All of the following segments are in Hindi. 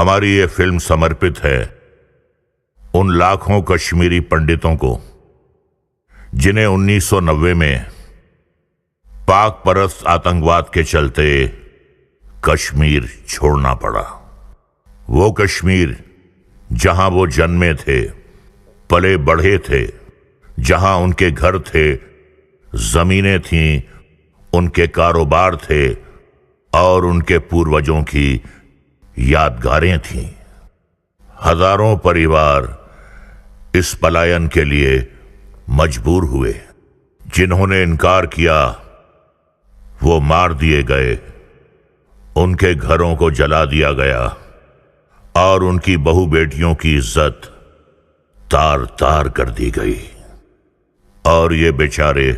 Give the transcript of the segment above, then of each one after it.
हमारी ये फिल्म समर्पित है उन लाखों कश्मीरी पंडितों को जिन्हें 1990 में पाक परस्त आतंकवाद के चलते कश्मीर छोड़ना पड़ा। वो कश्मीर जहां वो जन्मे थे, पले बढ़े थे, जहां उनके घर थे, जमीनें थीं, उनके कारोबार थे और उनके पूर्वजों की यादगारें थीं। हजारों परिवार इस पलायन के लिए मजबूर हुए। जिन्होंने इनकार किया वो मार दिए गए, उनके घरों को जला दिया गया और उनकी बहू बेटियों की इज्जत तार तार कर दी गई। और ये बेचारे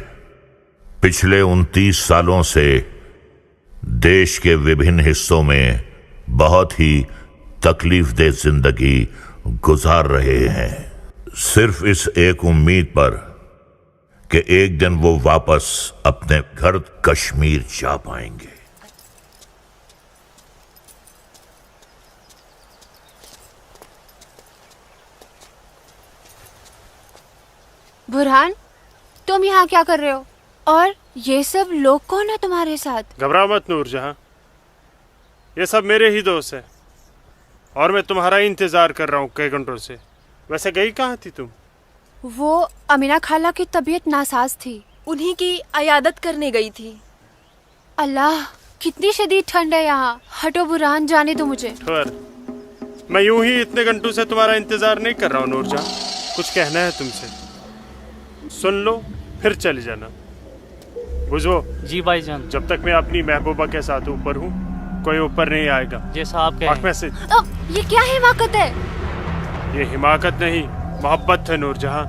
पिछले 29 सालों से देश के विभिन्न हिस्सों में बहुत ही तकलीफदेह जिंदगी गुजार रहे हैं, सिर्फ इस एक उम्मीद पर कि एक दिन वो वापस अपने घर कश्मीर जा पाएंगे। बुरहान, तुम यहाँ क्या कर रहे हो? और ये सब लोग कौन है तुम्हारे साथ? घबराओ मत नूरजहां, ये सब मेरे ही दोस्त हैं और मैं तुम्हारा इंतजार कर रहा हूँ कई घंटों से। वैसे गई कहाँ थी तुम? वो अमीना खाला की तबीयत नासाज थी, उन्हीं की अयादत करने गई थी। अल्लाह, कितनी शदीद ठंड है यहाँ। हटो बुरहान, जाने दो मुझे। ठहर, मैं यूं ही इतने घंटों से तुम्हारा इंतजार नहीं कर रहा हूँ नूरजहां। कुछ कहना है तुमसे, सुन लो फिर चले जाना। बुझो जी भाईजान। जब तक मैं अपनी महबूबा के साथ ऊपर हूँ कोई ऊपर नहीं आएगा। जैसा आप कहें। में से ये क्या हिमाकत है? ये हिमाकत नहीं, मोहब्बत है नूरजहां।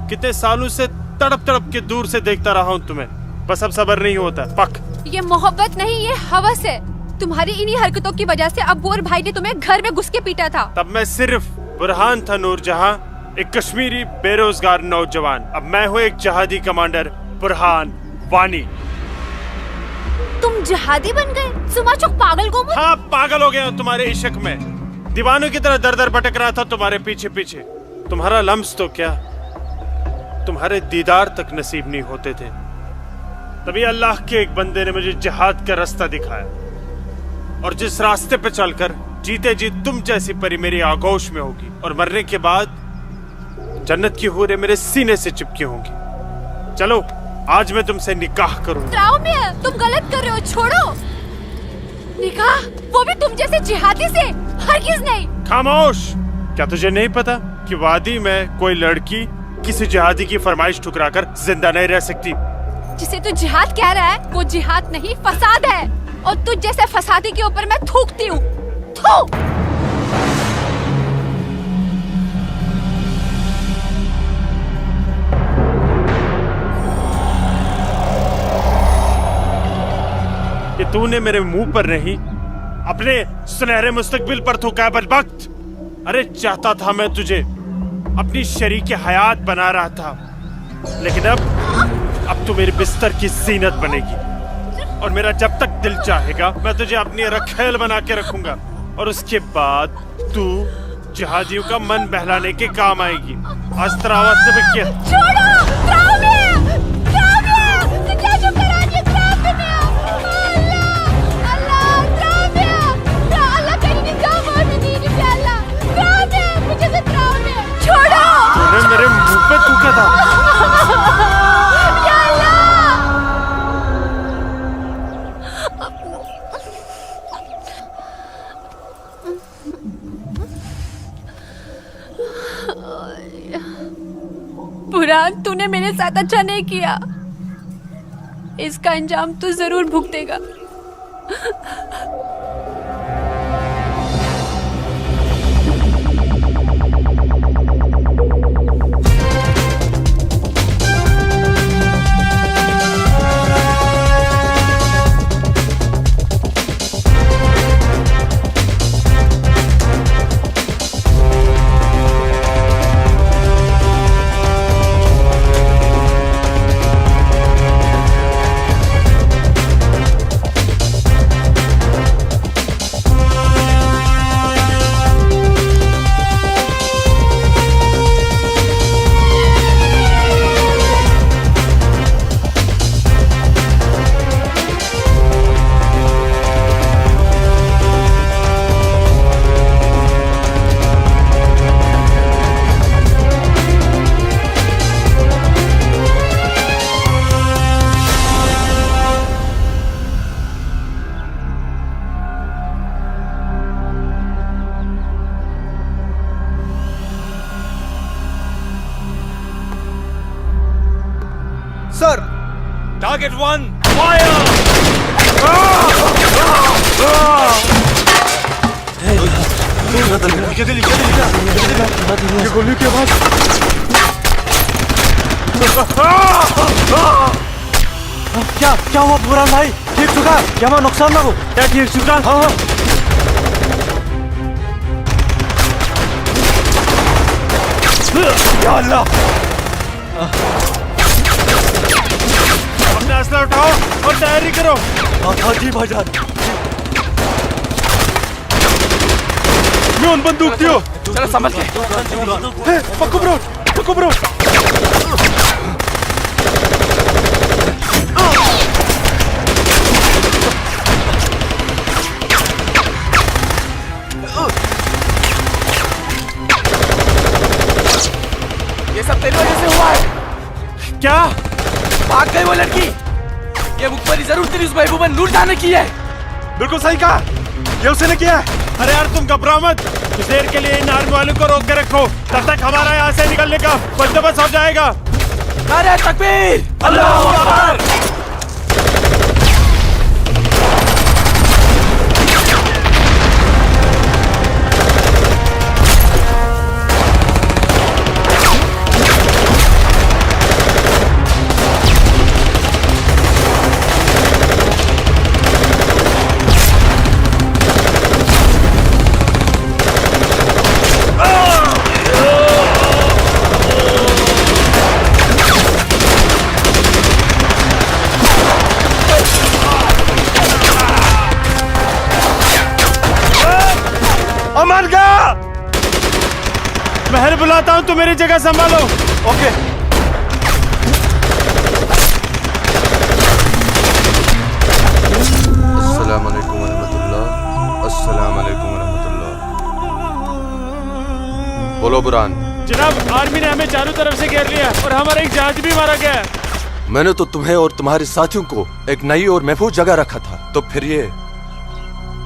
कितने सालों से तड़प तड़प के दूर से देखता रहा हूँ तुम्हें, बस अब सब्र नहीं होता। पक, ये मोहब्बत नहीं, ये हवस है। तुम्हारी इन्हीं हरकतों की वजह से अब्बू और भाई ने तुम्हें घर में घुस के पीटा था। तब मैं सिर्फ बुरहान था नूरजहां, एक कश्मीरी बेरोजगार नौजवान। अब मैं हूँ एक जहादी कमांडर, बुरहान वानी। तुम जहादी बन गए? सुमाचो पागल को। हाँ, पागल हो गया तुम्हारे इश्क में, दीवानों की तरह दर दर भटक रहा था तुम्हारे पीछे पीछे। तुम्हारा लम्स तो क्या, तुम्हारे दीदार तक नसीब नहीं होते थे। तभी अल्लाह के एक बंदे ने मुझे जिहाद का रास्ता दिखाया और जिस रास्ते पे चलकर जीते जी तुम जैसी परी मेरी आगोश में होगी और मरने के बाद जन्नत की हूरें मेरे सीने से चिपकी होंगी। चलो आज मैं तुमसे निकाह करूंगा। तुम गलत कर रहे हो, छोड़ो। निकाह? वो भी तुम जैसे जिहादी से? हरगिज़ नहीं। खामोश, क्या तुझे नहीं पता कि वादी में कोई लड़की किसी जिहादी की फरमाइश ठुकराकर जिंदा नहीं रह सकती? जिसे तू जिहाद कह रहा है वो जिहाद नहीं, फसाद है। और तुझ जैसे फसादी के ऊपर मैं थूकती हूँ। थू। कि तूने मेरे मुंह पर नहीं अपने सुनहरे मुस्तकबिल पर थूका बदबख्त। अरे चाहता था मैं तुझे अपनी शरीके हयात बना रहा था, लेकिन अब तू मेरे बिस्तर की जीनत बनेगी और मेरा जब तक दिल चाहेगा मैं तुझे अपनी रखेल बना के रखूंगा और उसके बाद तू जहादियों का मन बहलाने के काम आएगी। आज तेरा आवाज ने भी किया। मेरे मुंह पे थूका था। बुरहान, तूने मेरे साथ अच्छा नहीं किया। इसका अंजाम तू जरूर भुगतेगा। Target 1 fire. ये गोली की आवाज। क्या हुआ बुरान भाई? ठीक चुका? क्या वहाँ नुकसान ना हो? क्या ठीक चुका? हाँ हाँ। या अल्लाह! अपना असला उठाओ और तैयारी करो। हाँ जी भाईजान। मैं उन बंदूक दियो। चलो संभल के। पक्को ब्रो, पक्को ब्रो। ये सब तेरी वजह से हुआ है। क्या? भाग गई वो लड़की। ये मुखबरी जरूर तेरी उस महबूबा नूर जान ने की है। बिल्कुल सही कहा, ये उसने किया है। अरे यार तुम घबराओ मत, कुछ देर के लिए इन आर्मी वालों को रोक के रखो, तब तक हमारा यहाँ से निकलने का बंदोबस्त हो जाएगा। नारे तकबीर! अल्लाहू अकबर! अमन का महल बुलाता हूँ, तू मेरी जगह संभालो। ओके। अस्सलाम वालेकुम वरहमतुल्लाह। अस्सलाम वालेकुम वरहमतुल्लाह। बोलो बुरान। जनाब, आर्मी ने हमें चारों तरफ से घेर लिया और हमारा एक जहाज भी मारा गया है। मैंने तो तुम्हें और तुम्हारे साथियों को एक नई और महफूज जगह रखा था, तो फिर ये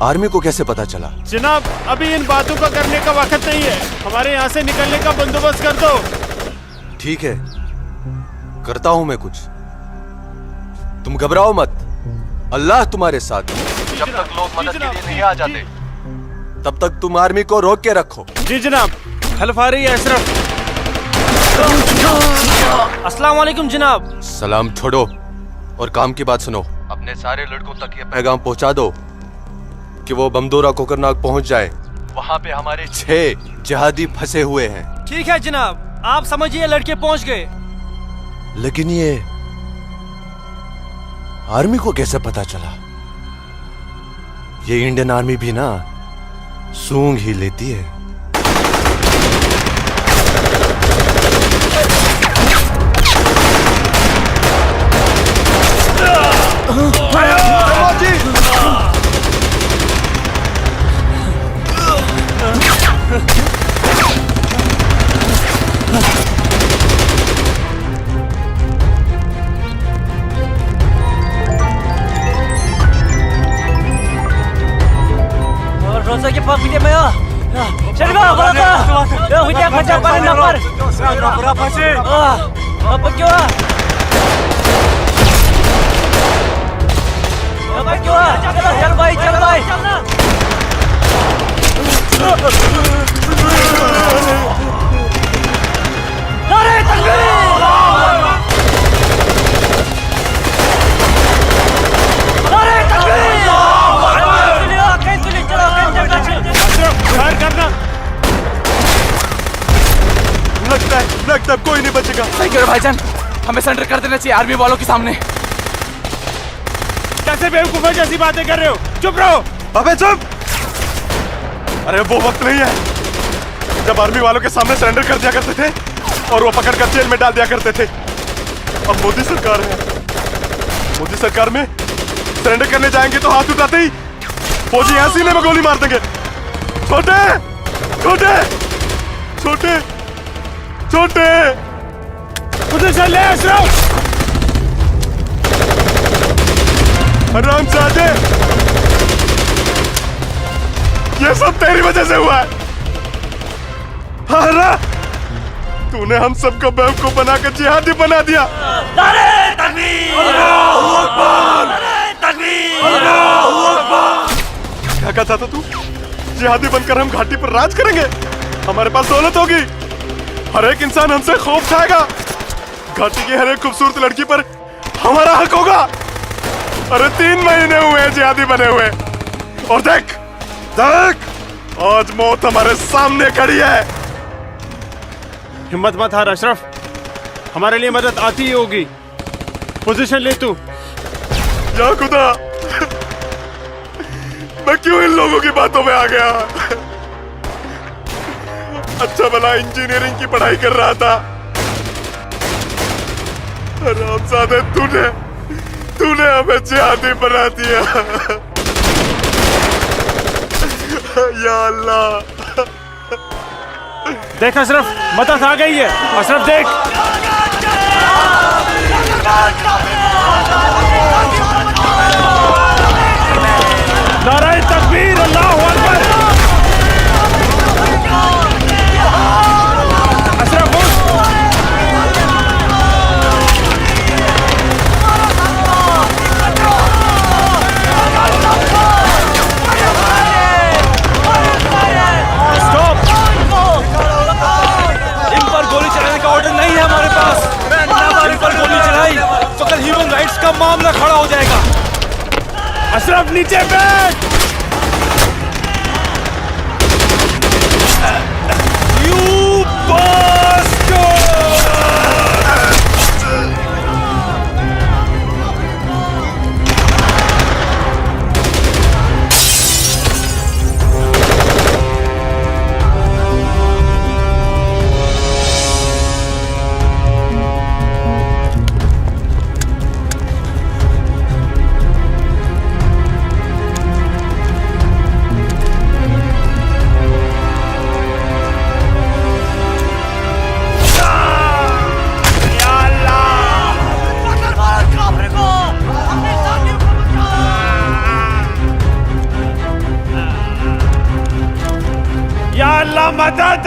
आर्मी को कैसे पता चला? जनाब, अभी इन बातों का करने का वक्त नहीं है, हमारे यहाँ से निकलने का बंदोबस्त कर दो। ठीक है, करता हूं मैं कुछ। तुम घबराओ मत, अल्लाह तुम्हारे साथ है। जब तक लोग मदद के लिए नहीं आ जाते, तब तक तुम आर्मी को रोक के रखो। जी जनाब। हल्फ आ रही है अशरफ। अस्सलाम वालेकुम जनाब। सलाम छोड़ो और काम की बात सुनो। अपने सारे लड़कों तक ये पैगाम पहुंचा दो कि वो बमदोरा कोकरनाग पहुंच जाए। वहां पे हमारे 6 जिहादी फंसे हुए हैं। ठीक है जनाब, आप समझिए लड़के पहुंच गए। लेकिन ये आर्मी को कैसे पता चला? ये इंडियन आर्मी भी ना सूंघ ही लेती है। रोजा के पास वीडियो में आ शरीफा बड़ा यो वीडियो खचा पर नंबर पूरा फंसे अब क्यों अब क्यों चल भाई चल भाई नारे तकबीर नारे तकबीर करना। लगता है कोई नहीं बचेगा। सही करो भाईजान, हमें सरेंडर कर देना चाहिए आर्मी वालों के सामने। कैसे बेवकूफों जैसी बातें कर रहे हो? चुप रहो। अबे चुप! अरे वो वक्त नहीं है जब आर्मी वालों के सामने सरेंडर कर दिया करते थे और वो पकड़ कर जेल में डाल दिया करते थे। अब मोदी सरकार है, मोदी सरकार में सरेंडर करने जाएंगे तो हाथ उठाते ही फौजी यहाँ सीने में गोली मार देंगे। छोटे छोटे छोटे छोटे उधर चल ले अशरफ। हरामजादे, ये सब तेरी वजह से हुआ है। हाँ, तूने हम सबको बेवकूफ बनाकर जिहादी बना दिया। क्या कहता था तू? जिहादी बनकर हम घाटी पर राज करेंगे, हमारे पास दौलत होगी, हर एक इंसान हमसे खौफ खाएगा, घाटी की हर एक खूबसूरत लड़की पर हमारा हक होगा। अरे 3 महीने हुए हैं जिहादी बने हुए, और देख देख आज मौत हमारे सामने खड़ी है। हिम्मत मत हार अशरफ, हमारे लिए मदद आती ही होगी। पोजीशन ले तू। या खुदा, मैं क्यों इन लोगों की बातों में आ गया? अच्छा भला इंजीनियरिंग की पढ़ाई कर रहा था। रामजादे, तूने हमें जिहादी बना दिया। या अल्लाह। देख अशरफ, मदद आ गई है। अशरफ देख। नाराए तकबीर, अल्लाहु अकबर। अशरफ उठ। स्टॉप। इन पर गोली चलाने का ऑर्डर नहीं है हमारे पास। हमारे पर गोली चलाई तो कल ह्यूमन राइट्स का मामला खड़ा हो जाएगा। अशरफ नीचे बैठ। You bastard! या अल्लाह मदद।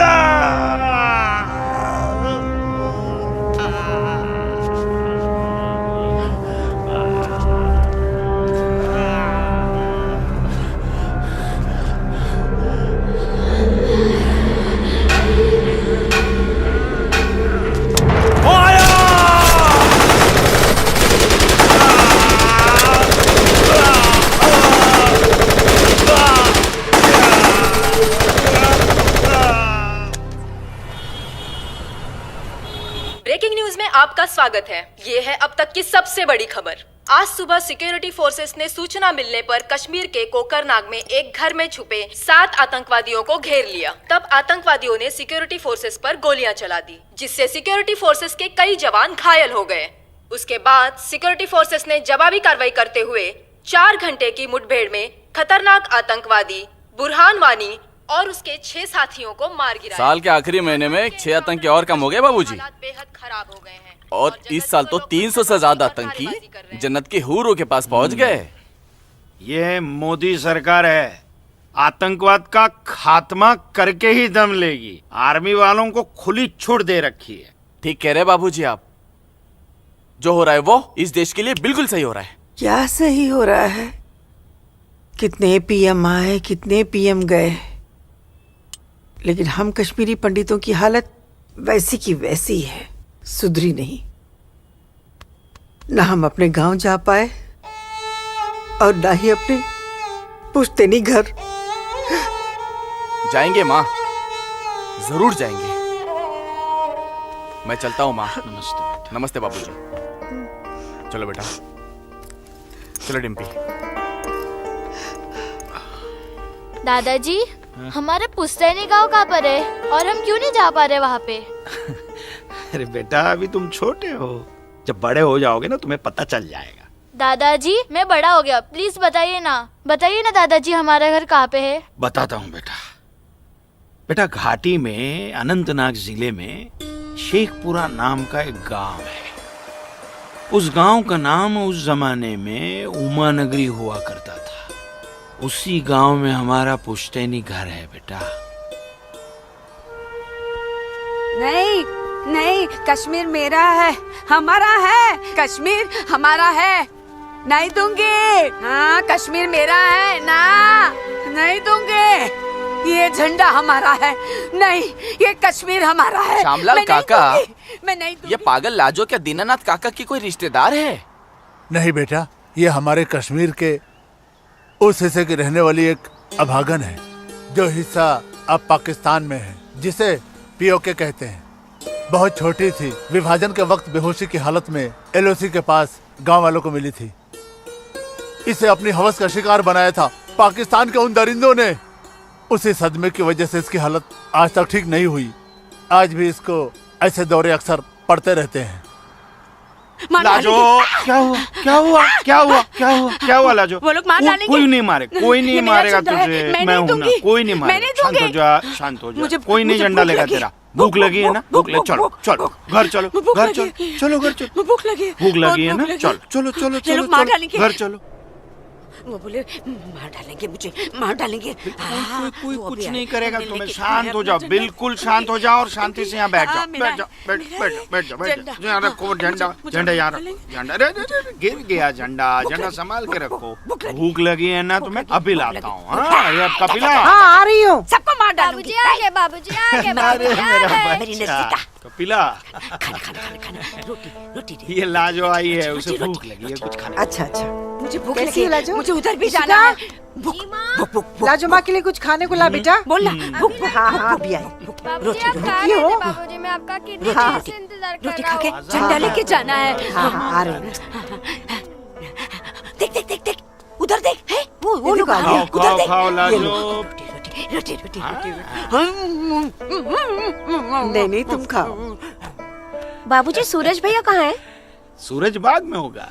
ब्रेकिंग न्यूज में आपका स्वागत है। ये है अब तक की सबसे बड़ी खबर। आज सुबह सिक्योरिटी फोर्सेस ने सूचना मिलने पर कश्मीर के कोकरनाग में एक घर में छुपे 7 आतंकवादियों को घेर लिया। तब आतंकवादियों ने सिक्योरिटी फोर्सेस पर गोलियां चला दी, जिससे सिक्योरिटी फोर्सेस के कई जवान घायल हो गए। उसके बाद सिक्योरिटी फोर्सेस ने जवाबी कार्रवाई करते हुए 4 घंटे की मुठभेड़ में खतरनाक आतंकवादी बुरहान वानी और उसके 6 साथियों को मार गिराया। साल के आखिरी महीने में 6 आतंकी और कम हो गए बाबूजी। हालात बेहद खराब हो गए हैं और इस साल तो 300 से ज्यादा आतंकी जन्नत के हूरों के पास पहुंच गए। ये मोदी सरकार है, आतंकवाद का खात्मा करके ही दम लेगी। आर्मी वालों को खुली छूट दे रखी है। ठीक कह रहे बाबूजी आप। जो हो रहा है वो इस देश के लिए बिल्कुल सही हो रहा है। क्या सही हो रहा है? कितने पीएम आए, कितने पीएम गए, लेकिन हम कश्मीरी पंडितों की हालत वैसी की वैसी है, सुधरी नहीं। ना हम अपने गांव जा पाए और ना ही अपने पुश्तैनी घर। जाएंगे माँ, जरूर जाएंगे। मैं चलता हूँ माँ। नमस्ते। नमस्ते बाबूजी। चलो बेटा, चलो डिम्पी। दादाजी, हमारे पुश्तैनी गांव कहाँ पर है और हम क्यों नहीं जा पा रहे वहाँ पे? अरे बेटा, अभी तुम छोटे हो, जब बड़े हो जाओगे ना तुम्हें पता चल जाएगा। दादाजी, मैं बड़ा हो गया, प्लीज बताइए ना दादाजी, हमारा घर कहाँ पे है? बताता हूँ बेटा। बेटा, घाटी में अनंतनाग जिले में शेखपुरा नाम का एक गांव है। उस गांव का नाम उस जमाने में उमा नगरी हुआ करता था। उसी गांव में हमारा पुश्तैनी घर है बेटा। नहीं, नहीं, कश्मीर मेरा है, हमारा है। कश्मीर हमारा है, नहीं दूंगी। हाँ, कश्मीर मेरा है ना, नहीं दूंगी। ये झंडा हमारा है, नहीं, ये कश्मीर हमारा है। श्यामलाल मैं नहीं काका, दूंगी, मैं नहीं दूंगी। ये पागल लाजो क्या दीनानाथ काका की कोई रिश्तेदार है? नहीं बेटा, ये हमारे कश्मीर के उस हिस्से की रहने वाली एक अभागन है, जो हिस्सा अब पाकिस्तान में है, जिसे पीओके कहते हैं। बहुत छोटी थी, विभाजन के वक्त बेहोशी की हालत में एलओसी के पास गांव वालों को मिली थी। इसे अपनी हवस का शिकार बनाया था पाकिस्तान के उन दरिंदों ने। उसी सदमे की वजह से इसकी हालत आज तक ठीक नहीं हुई। आज भी इसको ऐसे दौरे अक्सर पड़ते रहते हैं। लाजो, क्या हुआ क्या हुआ क्या हुआ क्या हुआ क्या हुआ लाजो? वो लोग मार डालेंगे। कोई नहीं मारे, कोई नहीं ये मेरा मारेगा झंडा है, तुझे। मैं हूं नहीं ना, दूंगी। कोई नहीं मैं नहीं मारेगा। शांत हो दूंगी। जा, शांत हो जा। मुझे कोई नहीं मुझे झंडा भूख लेगा लगी। तेरा। भूख लगी है ना? भूख लगी, चलो चलो घर चलो, घर चलो, चलो घर चलो। भूख लगी है, भूख लगी है बहुत ना? भूख चलो लगी। चलो चलो ये चलो लोग मार चलो, डालेंगे। घर चलो। वो बोले मार डालेंगे मुझे, मार डालेंगे। कोई कुछ नहीं करेगा तुम्हें। शांत हो जाओ, बिल्कुल शांत हो जाओ और शांति से यहाँ बैठ जाओ। बैठ जाओ, बैठ जाओ, बैठ जाओ। यहाँ रखो झंडा, झंडा यहाँ रखो, झंडा। अरे गिर गया झंडा, झंडा संभाल के रखो। भूख लगी है ना तुम्हें? अभी लाता हूँ। हाँ, ये आपका पिला। हाँ, आ रही हूँ। सबको मार डालूंगी। बाबूजी आ गए, बाबूजी आ गए, बाबूजी आ गए। मेरी नसीता। कपिला, खाना खाना खाना खाना, रोटी रोटी दे। ये लाजो आई है, उसे भूख लगी है, कुछ खाना। अच्छा अच्छा, मुझे भूख कैसी लगी है लाजो? मुझे उधर भी जाना है। भूख भूख भूख। लाजो माँ के लिए कुछ खाने को ला बेटा। बोल ना, भूख भूख। हाँ हाँ, अभी आई। बाबूजी आप कहाँ ये हो। रहते? बाबूजी मैं आपका कितने देर से इंतजार कर रोटी रहा खा के हूँ। झंडा लेके जाना है। हाँ हाँ, आ रही हूँ। देख देख देख देख, उधर देख। है वो लोग आ खाओ, गए। उधर देख। खाओ लाजो। रोटी रोटी रोटी रोटी रोटी। नहीं नहीं, तुम खाओ। बाबूजी सूरज भैया कहाँ है? सूरज बाग में होगा।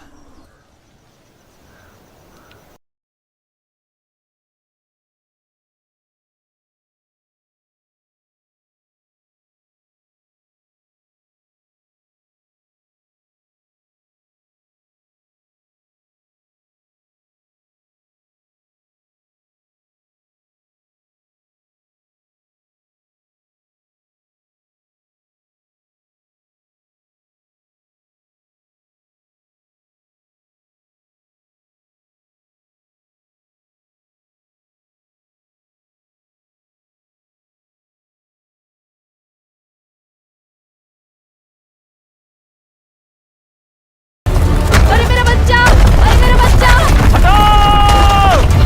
अरे मेरा बच्चा, अरे मेरा बच्चा,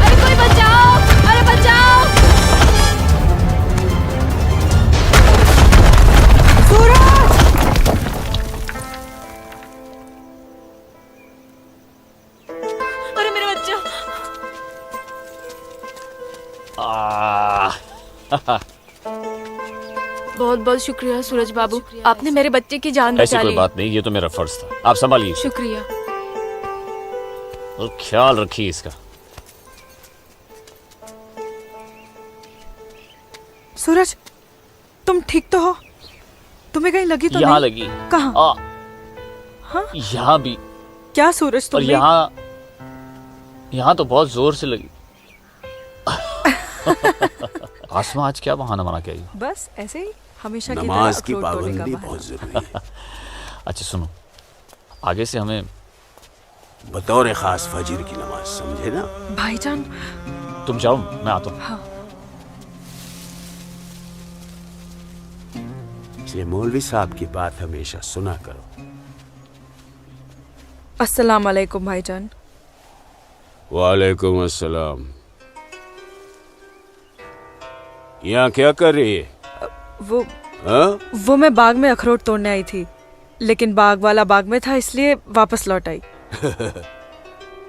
अरे कोई बचाओ, अरे बचाओ। अरे मेरा बच्चा। बहुत बहुत शुक्रिया सूरज बाबू, आपने मेरे बच्चे की जान ऐसी बचा कोई ली। बात नहीं, ये तो मेरा फर्ज था। आप संभालिए शुक्रिया। और ख्याल रखिए इसका। सूरज, तुम ठीक तो हो? तुम्हें कहीं लगी तो यहाँ नहीं? लगी। कहाँ? हाँ? यहाँ भी। क्या सूरज, और तुम यहाँ तो बहुत जोर से लगी। आसमा आज क्या बहाना बना के आई? बस ऐसे ही हमेशा नमाज की पाबंदी बहुत जरूरी है। अच्छा सुनो, आगे से हमें बतौर खास फजर की नमाज, समझे ना? भाईजान, तुम जाओ, मैं आता हूँ। हाँ। इसलिए मौलवी साहब की बात हमेशा सुना करो। अस्सलाम वालेकुम भाईजान। वालेकुम अस्सलाम। यहाँ क्या कर रही है? वो मैं बाग में अखरोट तोड़ने आई थी, लेकिन बाग वाला बाग में था, इसलिए वापस लौट आई।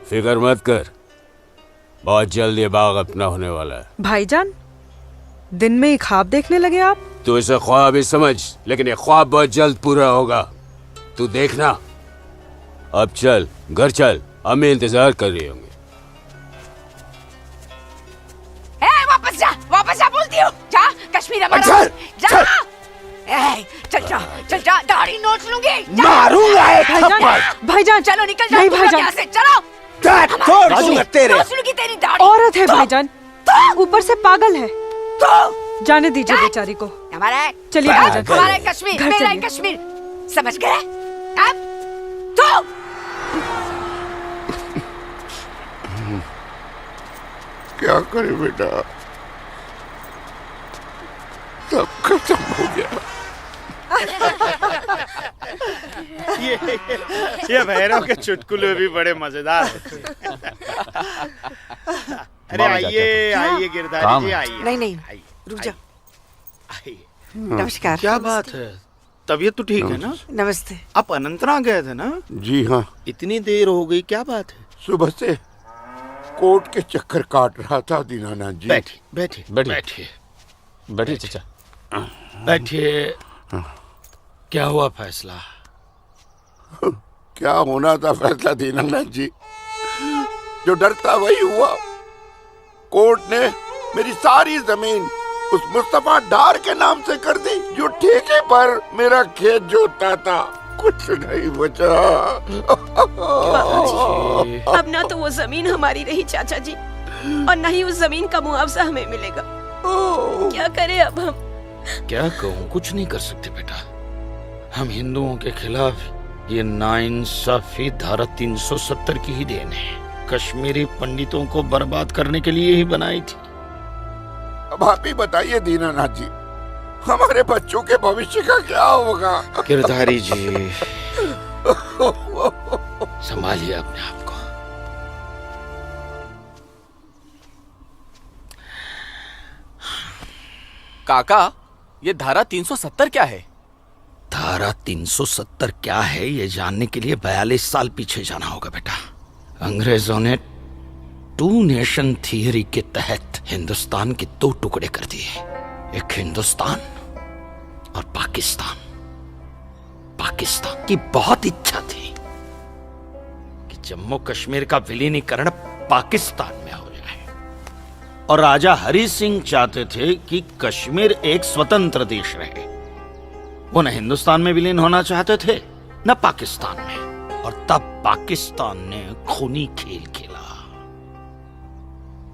फिक्र मत कर, बहुत जल्द ये बाग अपना होने वाला है। भाईजान, दिन में ही ख्वाब देखने लगे आप? तू इसे ख्वाब ही समझ, लेकिन ये ख्वाब बहुत जल्द पूरा होगा, तू देखना। अब चल, घर चल, हमें इंतजार कर रही होंगे। वापस जा बोलती हूँ। जा, कश्मीर हमारा। जा चल जा, चल जा, दाढ़ी नोच लूंगी। मारूंगा एक थप्पड़। भाईजान, चलो निकल जा। नहीं भाईजान, यहाँ से चलो। तोड़ दूंगा तेरे। नोच लूंगी तेरी दाढ़ी। औरत है भाईजान, ऊपर से पागल है। तो जाने दीजिए बेचारी को। हमारा है, चलिए भाईजान। हमारा है कश्मीर, घर मेरा है चलिए। कश्मीर, समझ गए? अब तो क्या करे बेटा, सब खत्म हो गया। ये भैरव के चुटकुले भी बड़े मजेदार हैं। अरे आइए आइए गिरधारी जी आइए। नहीं नहीं, रुक जा। नमस्कार। क्या बात है, तबीयत तो ठीक है ना? नमस्ते। आप अनंतनाग गए थे ना? जी हाँ, इतनी देर हो गई, क्या बात है? सुबह से कोर्ट के चक्कर काट रहा था दीनानाथ जी। बैठिए बैठिए बैठिए बैठिए चाचा। बैठिए। क्या हुआ फैसला? क्या होना था फैसला दीनानाथ जी, जो डर था वही हुआ। कोर्ट ने मेरी सारी जमीन उस मुस्तफा डार के नाम से कर दी, जो ठेके पर मेरा खेत जोतता था। कुछ नहीं बचा। अब ना तो वो जमीन हमारी रही चाचा जी, और ना ही उस जमीन का मुआवजा हमें मिलेगा। क्या करें अब हम? क्या कहूँ, कुछ नहीं कर सकते बेटा। हम हिंदुओं के खिलाफ ये नाइंसाफी धारा 370 की ही देन है। कश्मीरी पंडितों को बर्बाद करने के लिए ही बनाई थी। अब आप ही बताइए दीनानाथ जी, हमारे बच्चों के भविष्य का क्या होगा? गिरधारी जी, संभालिए अपने आप को। काका, ये धारा 370 क्या है? धारा 370 क्या है, ये जानने के लिए 42 साल पीछे जाना होगा बेटा। अंग्रेजों ने टू नेशन थियरी के तहत हिंदुस्तान के दो टुकड़े कर दिए, एक हिंदुस्तान और पाकिस्तान। पाकिस्तान की बहुत इच्छा थी कि जम्मू कश्मीर का विलीनीकरण पाकिस्तान में हो जाए, और राजा हरि सिंह चाहते थे कि कश्मीर एक स्वतंत्र देश रहे। वो न हिंदुस्तान में विलीन होना चाहते थे न पाकिस्तान में, और तब पाकिस्तान ने खूनी खेल खेला।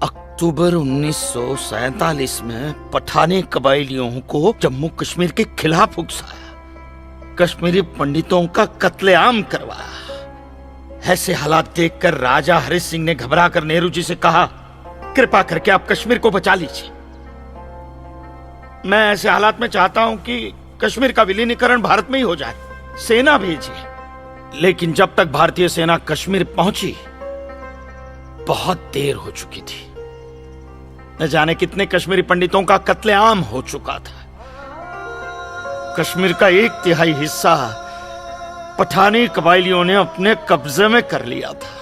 अक्टूबर 1947 में पठानी कबायलियों को जम्मू कश्मीर के खिलाफ उकसाया, कश्मीरी पंडितों का कत्लेआम करवाया। ऐसे हालात देखकर राजा हरि सिंह ने घबराकर नेहरू जी से कहा, कृपा करके आप कश्मीर को बचा लीजिए। मैं ऐसे हालात में चाहता हूं कि कश्मीर का विलीनीकरण भारत में ही हो जाए, सेना भेजिए। लेकिन जब तक भारतीय सेना कश्मीर पहुंची, बहुत देर हो चुकी थी। न जाने कितने कश्मीरी पंडितों का कत्लेआम हो चुका था। कश्मीर का 1/3 हिस्सा पठानी कबायलियों ने अपने कब्जे में कर लिया था।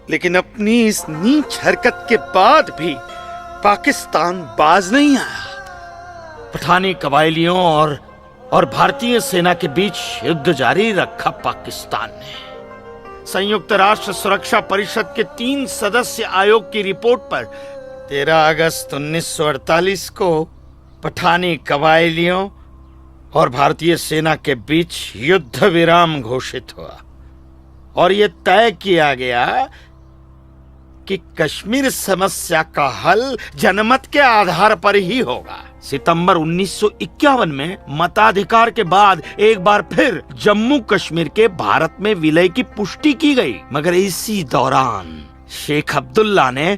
लेकिन अपनी इस नीच हरकत के बाद भी पाकिस्तान बाज नहीं आया। पठानी कबायलियों और भारतीय सेना के बीच युद्ध जारी रखा पाकिस्तान ने। संयुक्त राष्ट्र सुरक्षा परिषद के 3 सदस्य आयोग की रिपोर्ट पर 13 अगस्त 1948 को पठानी कबायलियों और भारतीय सेना के बीच युद्ध विराम घोषित हुआ, और यह तय किया गया कि कश्मीर समस्या का हल जनमत के आधार पर ही होगा। सितंबर 1951 में मताधिकार के बाद एक बार फिर जम्मू कश्मीर के भारत में विलय की पुष्टि की गई, मगर इसी दौरान शेख अब्दुल्ला ने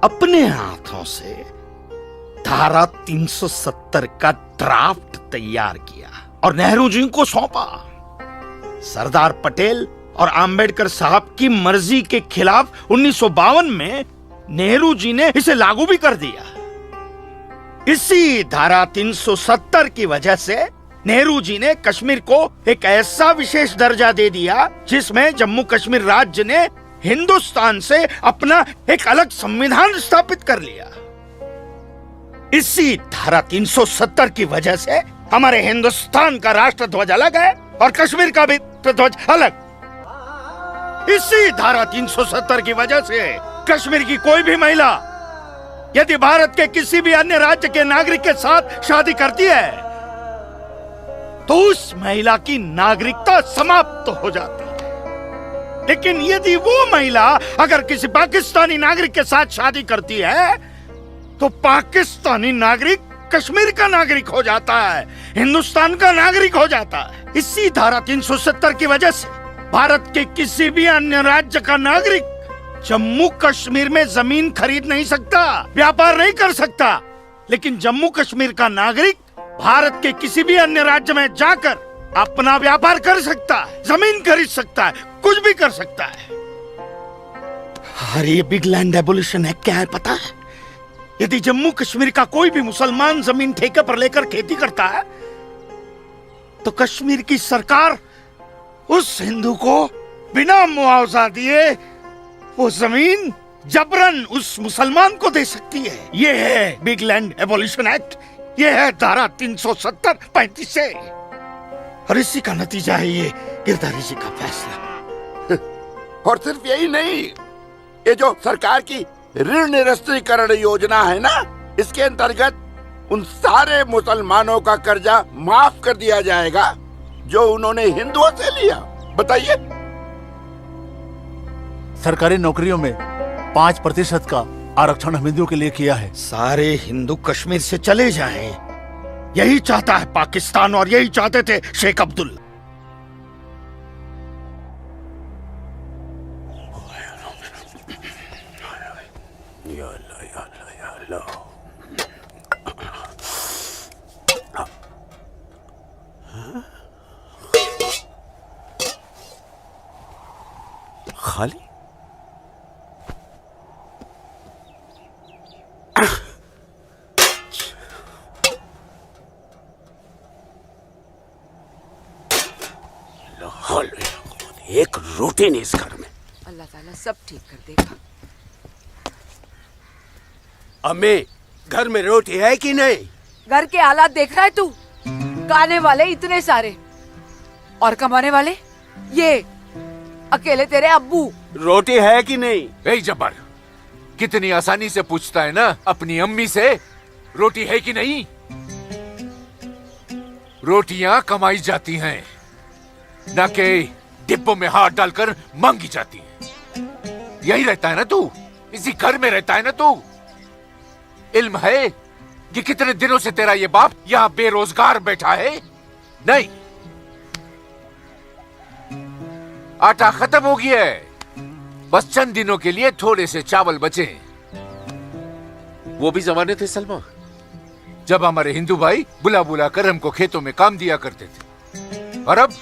अपने हाथों से धारा 370 का ड्राफ्ट तैयार किया और नेहरू जी को सौंपा। सरदार पटेल और आम्बेडकर साहब की मर्जी के खिलाफ 1952 में नेहरू जी ने इसे लागू भी कर दिया। इसी धारा 370 की वजह से नेहरू जी ने कश्मीर को एक ऐसा विशेष दर्जा दे दिया जिसमें जम्मू कश्मीर राज्य ने हिंदुस्तान से अपना एक अलग संविधान स्थापित कर लिया। इसी धारा 370 की वजह से हमारे हिंदुस्तान का राष्ट्र ध्वज अलग है और कश्मीर का भी ध्वज अलग। इसी धारा 370 की वजह से कश्मीर की कोई भी महिला यदि भारत के किसी भी अन्य राज्य के नागरिक के साथ शादी करती है तो उस महिला की नागरिकता समाप्त हो जाती है। लेकिन यदि वो महिला अगर किसी पाकिस्तानी नागरिक के साथ शादी करती है तो पाकिस्तानी नागरिक कश्मीर का नागरिक हो जाता है, हिंदुस्तान का नागरिक हो जाता है। इसी धारा 370 की वजह से भारत के किसी भी अन्य राज्य का नागरिक जम्मू कश्मीर में जमीन खरीद नहीं सकता, व्यापार नहीं कर सकता। लेकिन जम्मू कश्मीर का नागरिक भारत के किसी भी अन्य राज्य में जाकर अपना व्यापार कर सकता है, जमीन खरीद सकता है, कुछ भी कर सकता है। अरे ये बिग लैंड एबोलिशन एक्ट क्या है पता है? यदि जम्मू कश्मीर का कोई भी मुसलमान जमीन ठेके पर लेकर खेती करता है तो कश्मीर की सरकार उस हिंदू को बिना मुआवजा दिए वो जमीन जबरन उस मुसलमान को दे सकती है। ये है बिग लैंड एबोलिशन एक्ट, ये है धारा 370-35 से। और इसी का नतीजा है ये गिरधारी जी का फैसला। और सिर्फ यही नहीं, ये जो सरकार की ऋण निरस्तीकरण योजना है ना, इसके अंतर्गत उन सारे मुसलमानों का कर्जा माफ कर दिया जाएगा जो उन्होंने हिंदुओं से लिया। बताइए। सरकारी नौकरियों में 5% का आरक्षण हम हिंदुओं के लिए किया है। सारे हिंदू कश्मीर से चले जाएं, यही चाहता है पाकिस्तान और यही चाहते थे शेख अब्दुल। खाली एक रोटी नहीं इस घर में। अल्लाह ताला सब ठीक कर देगा। अम्मी, घर में रोटी है कि नहीं? घर के हालात देख रहा है तू? खाने वाले इतने सारे और कमाने वाले ये अकेले तेरे अब्बू। रोटी है कि नहीं? ए जब्बार, कितनी आसानी से पूछता है ना अपनी अम्मी से रोटी है कि नहीं। रोटियां कमाई जाती हैं, ना कि डिब्बों में हाथ डालकर मांगी जाती हैं। यही रहता है ना तू, इसी घर में रहता है ना तू। इल्म है कि कितने दिनों से तेरा ये बाप यहाँ बेरोजगार बैठा है? नहीं, आटा खत्म हो गया है, बस चंद दिनों के लिए थोड़े से चावल बचे। वो भी जमाने थे सलमा, जब हमारे हिंदू भाई बुला बुला कर हमको खेतों में काम दिया करते थे। और अब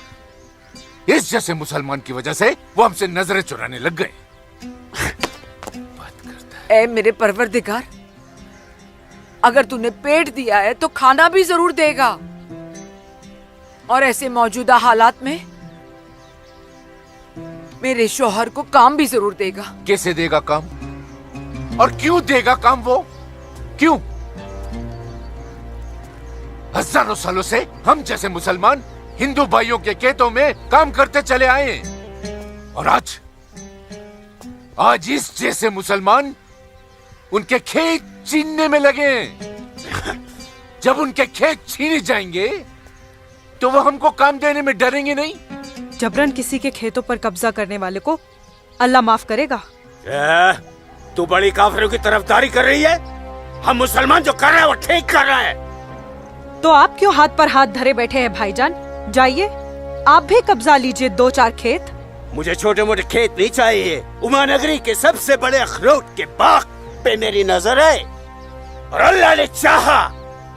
इस जैसे मुसलमान की वजह से वो हमसे नजरें चुराने लग गए। ए मेरे परवरदिगार, अगर तूने पेट दिया है तो खाना भी जरूर देगा। और ऐसे मौजूदा हालात में मेरे शौहर को काम भी जरूर देगा। कैसे देगा काम और क्यों देगा काम? वो क्यों? हजारों सालों से हम जैसे मुसलमान हिंदू भाइयों के खेतों में काम करते चले आए हैं। और आज इस जैसे मुसलमान उनके खेत छीनने में लगे हैं। जब उनके खेत छीने जाएंगे तो वो हमको काम देने में डरेंगे नहीं। जबरन किसी के खेतों पर कब्जा करने वाले को अल्लाह माफ करेगा। तू बड़ी काफिरों की तरफदारी कर रही है? हम मुसलमान जो कर रहे हैं वो ठीक कर रहे हैं। तो आप क्यों हाथ पर हाथ धरे बैठे हैं भाईजान? जाइए आप भी कब्जा लीजिए 2-4 खेत। मुझे छोटे मोटे खेत नहीं चाहिए। उमानगरी के सबसे बड़े अखरोट के बाग पे मेरी नजर है, और अल्लाह ने चाहा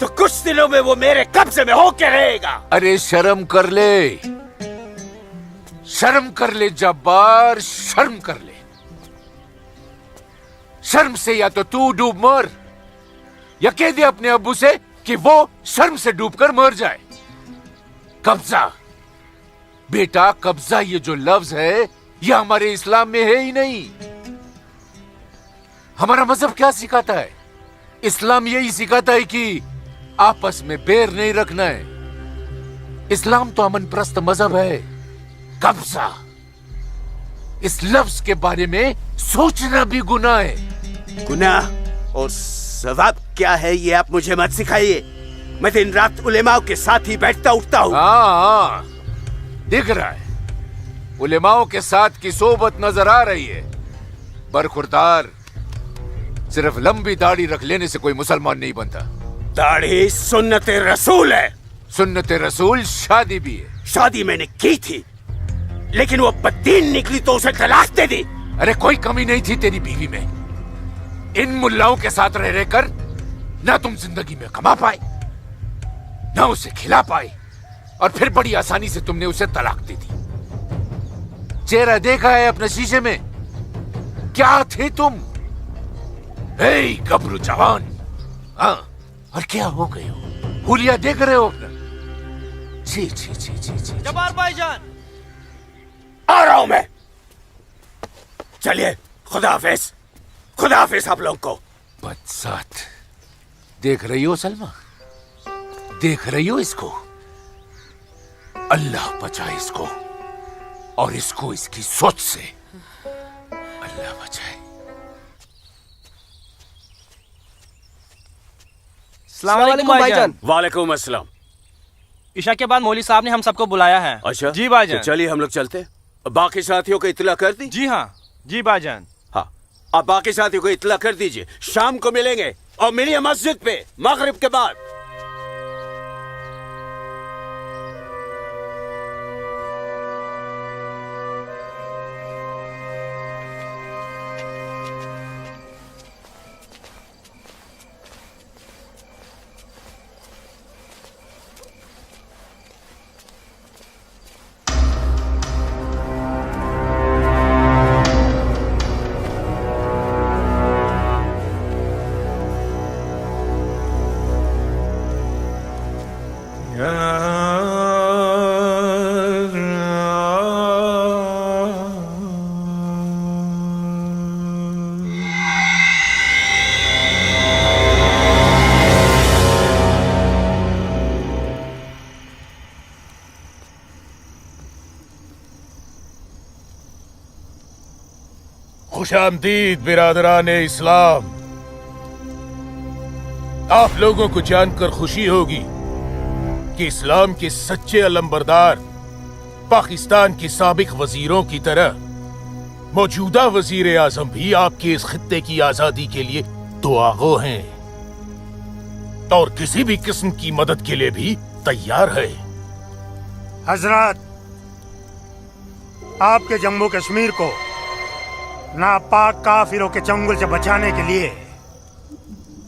तो कुछ दिनों में वो मेरे कब्जे में होके रहेगा। अरे शर्म कर ले, शर्म कर ले जब्बार, शर्म कर ले। शर्म से या तो तू डूब मर, या कह दे अपने अब्बू से कि वो शर्म से डूबकर मर जाए। कब्जा बेटा, कब्जा ये जो लफ्ज है ये हमारे इस्लाम में है ही नहीं। हमारा मजहब क्या सिखाता है? इस्लाम यही सिखाता है कि आपस में बैर नहीं रखना है। इस्लाम तो अमन प्रस्त मजहब है। कब्जा, इस लफ्ज के बारे में सोचना भी गुनाह है। गुनाह और सवाब क्या है ये आप मुझे मत सिखाइए। मैं दिन रात उलेमाओं के साथ ही बैठता उठता हूँ। हाँ, दिख रहा है उलेमाओं के साथ की सोबत नजर आ रही है। बरखुरदार, सिर्फ लंबी दाढ़ी रख लेने से कोई मुसलमान नहीं बनता। दाढ़ी सुन्नत रसूल है। सुन्नत रसूल शादी भी है। शादी मैंने की थी, लेकिन वो बददीन निकली तो उसे तलाक दे दी। अरे कोई कमी नहीं थी तेरी बीवी में। इन मुल्लाओं के साथ रह रहकर ना तुम जिंदगी में कमा पाए, ना उसे खिला पाए, और फिर बड़ी आसानी से तुमने उसे तलाक दे दी। चेहरा देखा है अपने शीशे में? क्या थे तुम? गबरू जवान। हाँ, और क्या हो गए हो? हुलिया देख रहे हो अपना? छी छी छी छी छी। जब्बार भाईजान, आ रहा हूं मैं। चलिए, खुदा हाफिज। खुदा हाफिज आप लोग को। बदसात। देख रही हो सलमा? देख रही हो इसको? अल्लाह बचाए इसको, और इसको इसकी सोच से। अल्लाह बचाए। अस्सलाम वालेकुम भाईजान। वालेकुम अस्सलाम। ईशा के बाद मौली साहब ने हम सबको बुलाया है। अच्छा जी भाईजान। तो चलिए हम लोग चलते। बाकी साथियों को इत्तला कर दी? जी हाँ जी भाईजान। हाँ, आप बाकी साथियों को इत्तला कर दीजिए। शाम को मिलेंगे, और मिलिए मस्जिद पे मगरिब के बाद। खुशामदीद बिरादरान इस्लाम। आप लोगों को जानकर खुशी होगी कि इस्लाम के सच्चे अलंबरदार पाकिस्तान के साबिक वजीरों की तरह मौजूदा वजीर आजम भी आपके इस खित्ते की आजादी के लिए दुआगो हैं, और किसी भी किस्म की मदद के लिए भी तैयार है। हजरत, आपके जम्मू कश्मीर को नापाक काफिरों के चंगुल से बचाने के लिए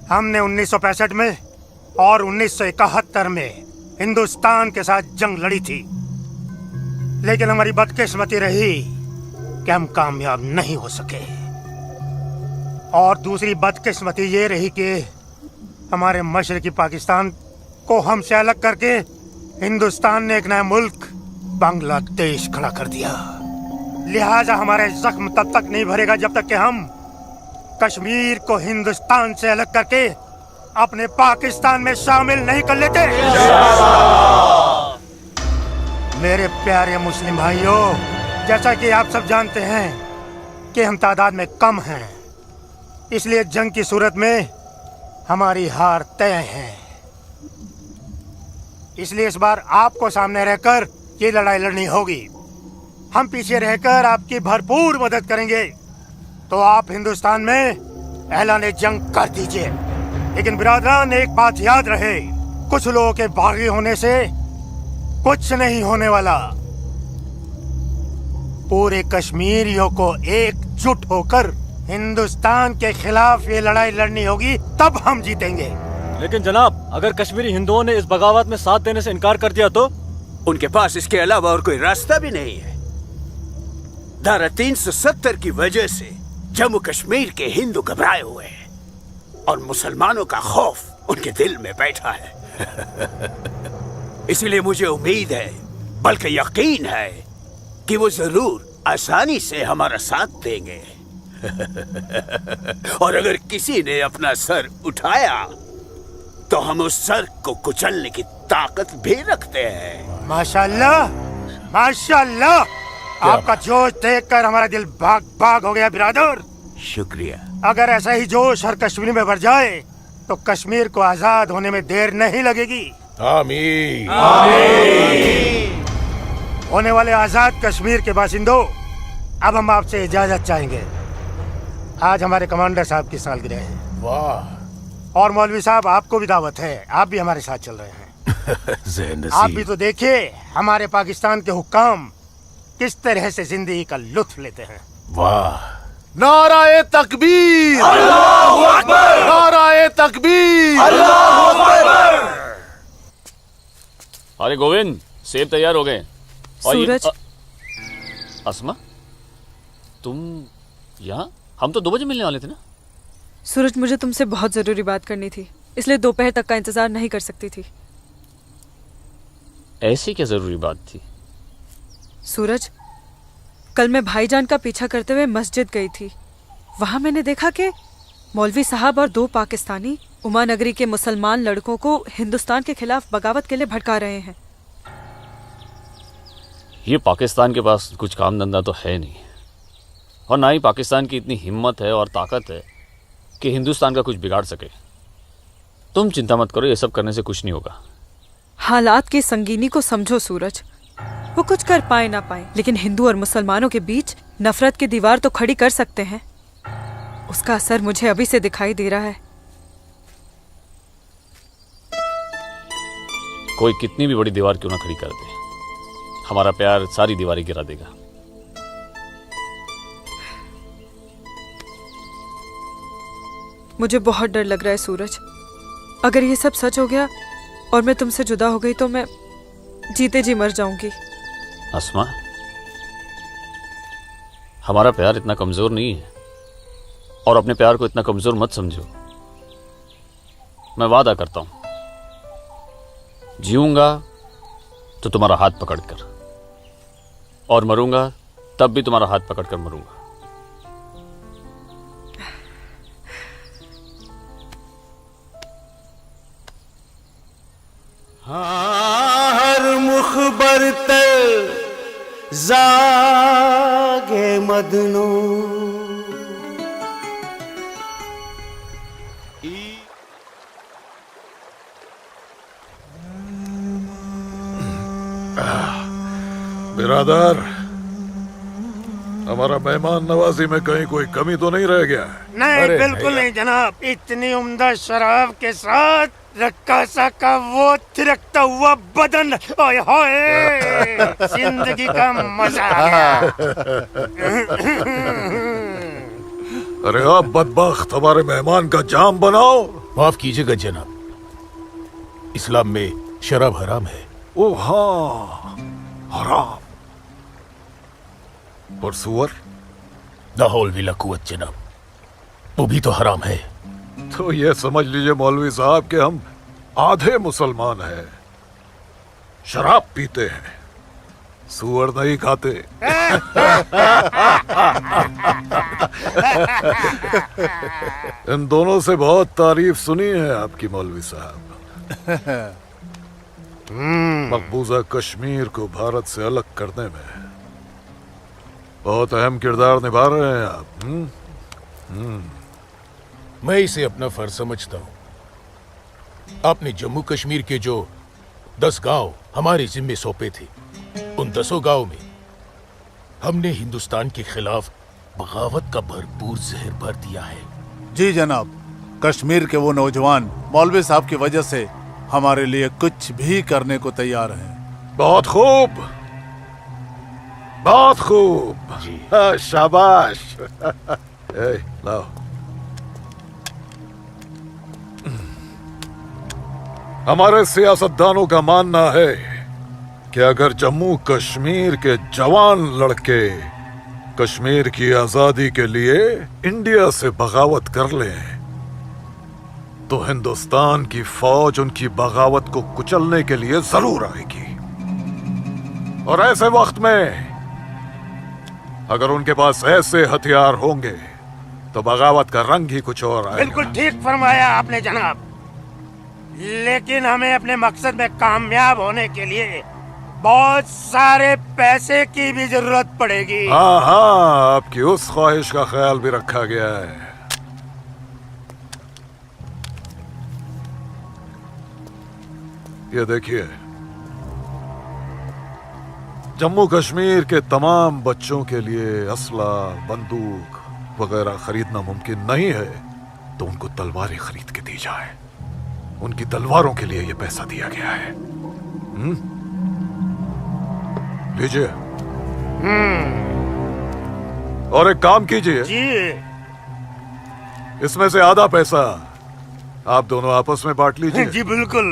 हमने 1965 में और 1971 में हिंदुस्तान के साथ जंग लड़ी थी, लेकिन हमारी बदकिस्मती रही कि हम कामयाब नहीं हो सके। और दूसरी बदकिस्मती ये रही कि हमारे मशरकी पाकिस्तान को हमसे अलग करके हिंदुस्तान ने एक नया मुल्क बांग्लादेश खड़ा कर दिया। लिहाजा हमारे जख्म तब तक नहीं भरेगा जब तक कि हम कश्मीर को हिंदुस्तान से अलग करके अपने पाकिस्तान में शामिल नहीं कर लेते। मेरे प्यारे मुस्लिम भाइयों, जैसा कि आप सब जानते हैं कि हम तादाद में कम हैं, इसलिए जंग की सूरत में हमारी हार तय है। इसलिए इस बार आपको सामने रहकर ये लड़ाई लड़नी होगी। हम पीछे रहकर आपकी भरपूर मदद करेंगे, तो आप हिंदुस्तान में ऐलान जंग कर दीजिए। लेकिन बिरादरान, एक बात याद रहे, कुछ लोगों के बागी होने से कुछ नहीं होने वाला। पूरे कश्मीरियों को एकजुट होकर हिंदुस्तान के खिलाफ ये लड़ाई लड़नी होगी, तब हम जीतेंगे। लेकिन जनाब, अगर कश्मीरी हिंदुओं ने इस बगावत में साथ देने से इनकार कर दिया तो? उनके पास इसके अलावा और कोई रास्ता भी नहीं है। धारा 370 की वजह से जम्मू कश्मीर के हिंदू घबराए हुए हैं, और मुसलमानों का खौफ उनके दिल में बैठा है। इसलिए मुझे उम्मीद है, बल्कि यकीन है, कि वो जरूर आसानी से हमारा साथ देंगे। और अगर किसी ने अपना सर उठाया तो हम उस सर को कुचलने की ताकत भी रखते हैं। माशाल्लाह, माशाल्लाह, आपका जोश देखकर हमारा दिल भाग भाग हो गया बिरादर। शुक्रिया। अगर ऐसा ही जोश हर कश्मीर में भर जाए तो कश्मीर को आजाद होने में देर नहीं लगेगी। आमीन। आमीन। होने वाले आजाद कश्मीर के बाशिंदों, अब हम आपसे इजाजत चाहेंगे। आज हमारे कमांडर साहब की सालगिरह है। वाह। और मौलवी साहब आपको भी दावत है, आप भी हमारे साथ चल रहे हैं। आप भी तो देखिए हमारे पाकिस्तान के हुक्काम किस तरह से जिंदगी का लुत्फ लेते हैं। वाह। नाराए तकबीर, अल्लाहू अकबर, नाराए तकबीर, अल्लाहू अकबर। अरे गोविंद, सेब तैयार हो गए। सूरज। अस्मा, तुम यहाँ? हम तो 2 बजे मिलने वाले थे ना। सूरज, मुझे तुमसे बहुत जरूरी बात करनी थी, इसलिए दोपहर तक का इंतजार नहीं कर सकती थी। ऐसी क्या जरूरी बात थी? सूरज, कल मैं भाईजान का पीछा करते हुए मस्जिद गई थी। वहां मैंने देखा कि मौलवी साहब और 2 पाकिस्तानी उमा नगरी के मुसलमान लड़कों को हिंदुस्तान के खिलाफ बगावत के लिए भड़का रहे हैं। ये पाकिस्तान के पास कुछ काम धंधा तो है नहीं, और ना ही पाकिस्तान की इतनी हिम्मत है और ताकत है कि हिंदुस्तान का कुछ बिगाड़ सके। तुम चिंता मत करो, ये सब करने से कुछ नहीं होगा। हालात की संगीनी को समझो सूरज। वो कुछ कर पाए ना पाए, लेकिन हिंदू और मुसलमानों के बीच नफरत की दीवार तो खड़ी कर सकते हैं। उसका असर मुझे अभी से दिखाई दे रहा है। कोई कितनी भी बड़ी दीवार क्यों ना खड़ी कर दे, हमारा प्यार सारी दीवारें गिरा देगा। मुझे बहुत डर लग रहा है सूरज। अगर ये सब सच हो गया और मैं तुमसे जुदा हो गई तो मैं जीते जी मर जाऊंगी। अस्मा, हमारा प्यार इतना कमजोर नहीं है, और अपने प्यार को इतना कमजोर मत समझो। मैं वादा करता हूं, जीऊंगा तो तुम्हारा हाथ पकड़कर, और मरूंगा तब भी तुम्हारा हाथ पकड़कर मरूंगा। हर मुखबर तर जागे मदनो। बिरादर, हमारा मेहमान नवाजी में कहीं कोई कमी तो नहीं रह गया? नहीं, बिल्कुल नहीं जनाब। इतनी उम्दा शराब के साथ रक्कासा का वो थिरकता हुआ बदन, ओए होए, जिंदगी का मजा आ गया। अरे आप बदबख्त, हमारे मेहमान का जाम बनाओ। माफ कीजिएगा जनाब, इस्लाम में शराब हराम है। ओ हाँ, हराम। और सुअर? ला हौल वला कुव्वत जनाब, वो भी तो हराम है। तो ये समझ लीजिए मौलवी साहब कि हम आधे मुसलमान हैं, शराब पीते हैं, सुअर नहीं खाते। इन दोनों से बहुत तारीफ सुनी है आपकी मौलवी साहब। मकबूजा कश्मीर को भारत से अलग करने में बहुत अहम किरदार निभा रहे हैं आप। मैं इसे अपना फर्ज समझता हूँ। आपने जम्मू कश्मीर के जो 10 गांव हमारे जिम्मे सौंपे थे, उन 10 गांव में हमने हिंदुस्तान के खिलाफ बगावत का भरपूर जहर भर दिया है। जी जनाब, कश्मीर के वो नौजवान मौलवी साहब की वजह से हमारे लिए कुछ भी करने को तैयार हैं। बहुत खूब, बहुत खूब। शाबाश। लाओ। हमारे सियासतदानों का मानना है कि अगर जम्मू कश्मीर के जवान लड़के कश्मीर की आजादी के लिए इंडिया से बगावत कर लें तो हिंदुस्तान की फौज उनकी बगावत को कुचलने के लिए जरूर आएगी। और ऐसे वक्त में अगर उनके पास ऐसे हथियार होंगे तो बगावत का रंग ही कुछ और आएगा। बिल्कुल ठीक फरमाया आपने जनाब, लेकिन हमें अपने मकसद में कामयाब होने के लिए बहुत सारे पैसे की भी जरूरत पड़ेगी। हाँ हाँ, आपकी उस ख्वाहिश का ख्याल भी रखा गया है। ये देखिए, जम्मू कश्मीर के तमाम बच्चों के लिए असला, बंदूक वगैरह खरीदना मुमकिन नहीं है तो उनको तलवारें खरीद के दी जाए। उनकी तलवारों के लिए ये पैसा दिया गया है। लीजिए। और एक काम कीजिए जी। इसमें से आधा पैसा आप दोनों आपस में बांट लीजिए। जी बिल्कुल।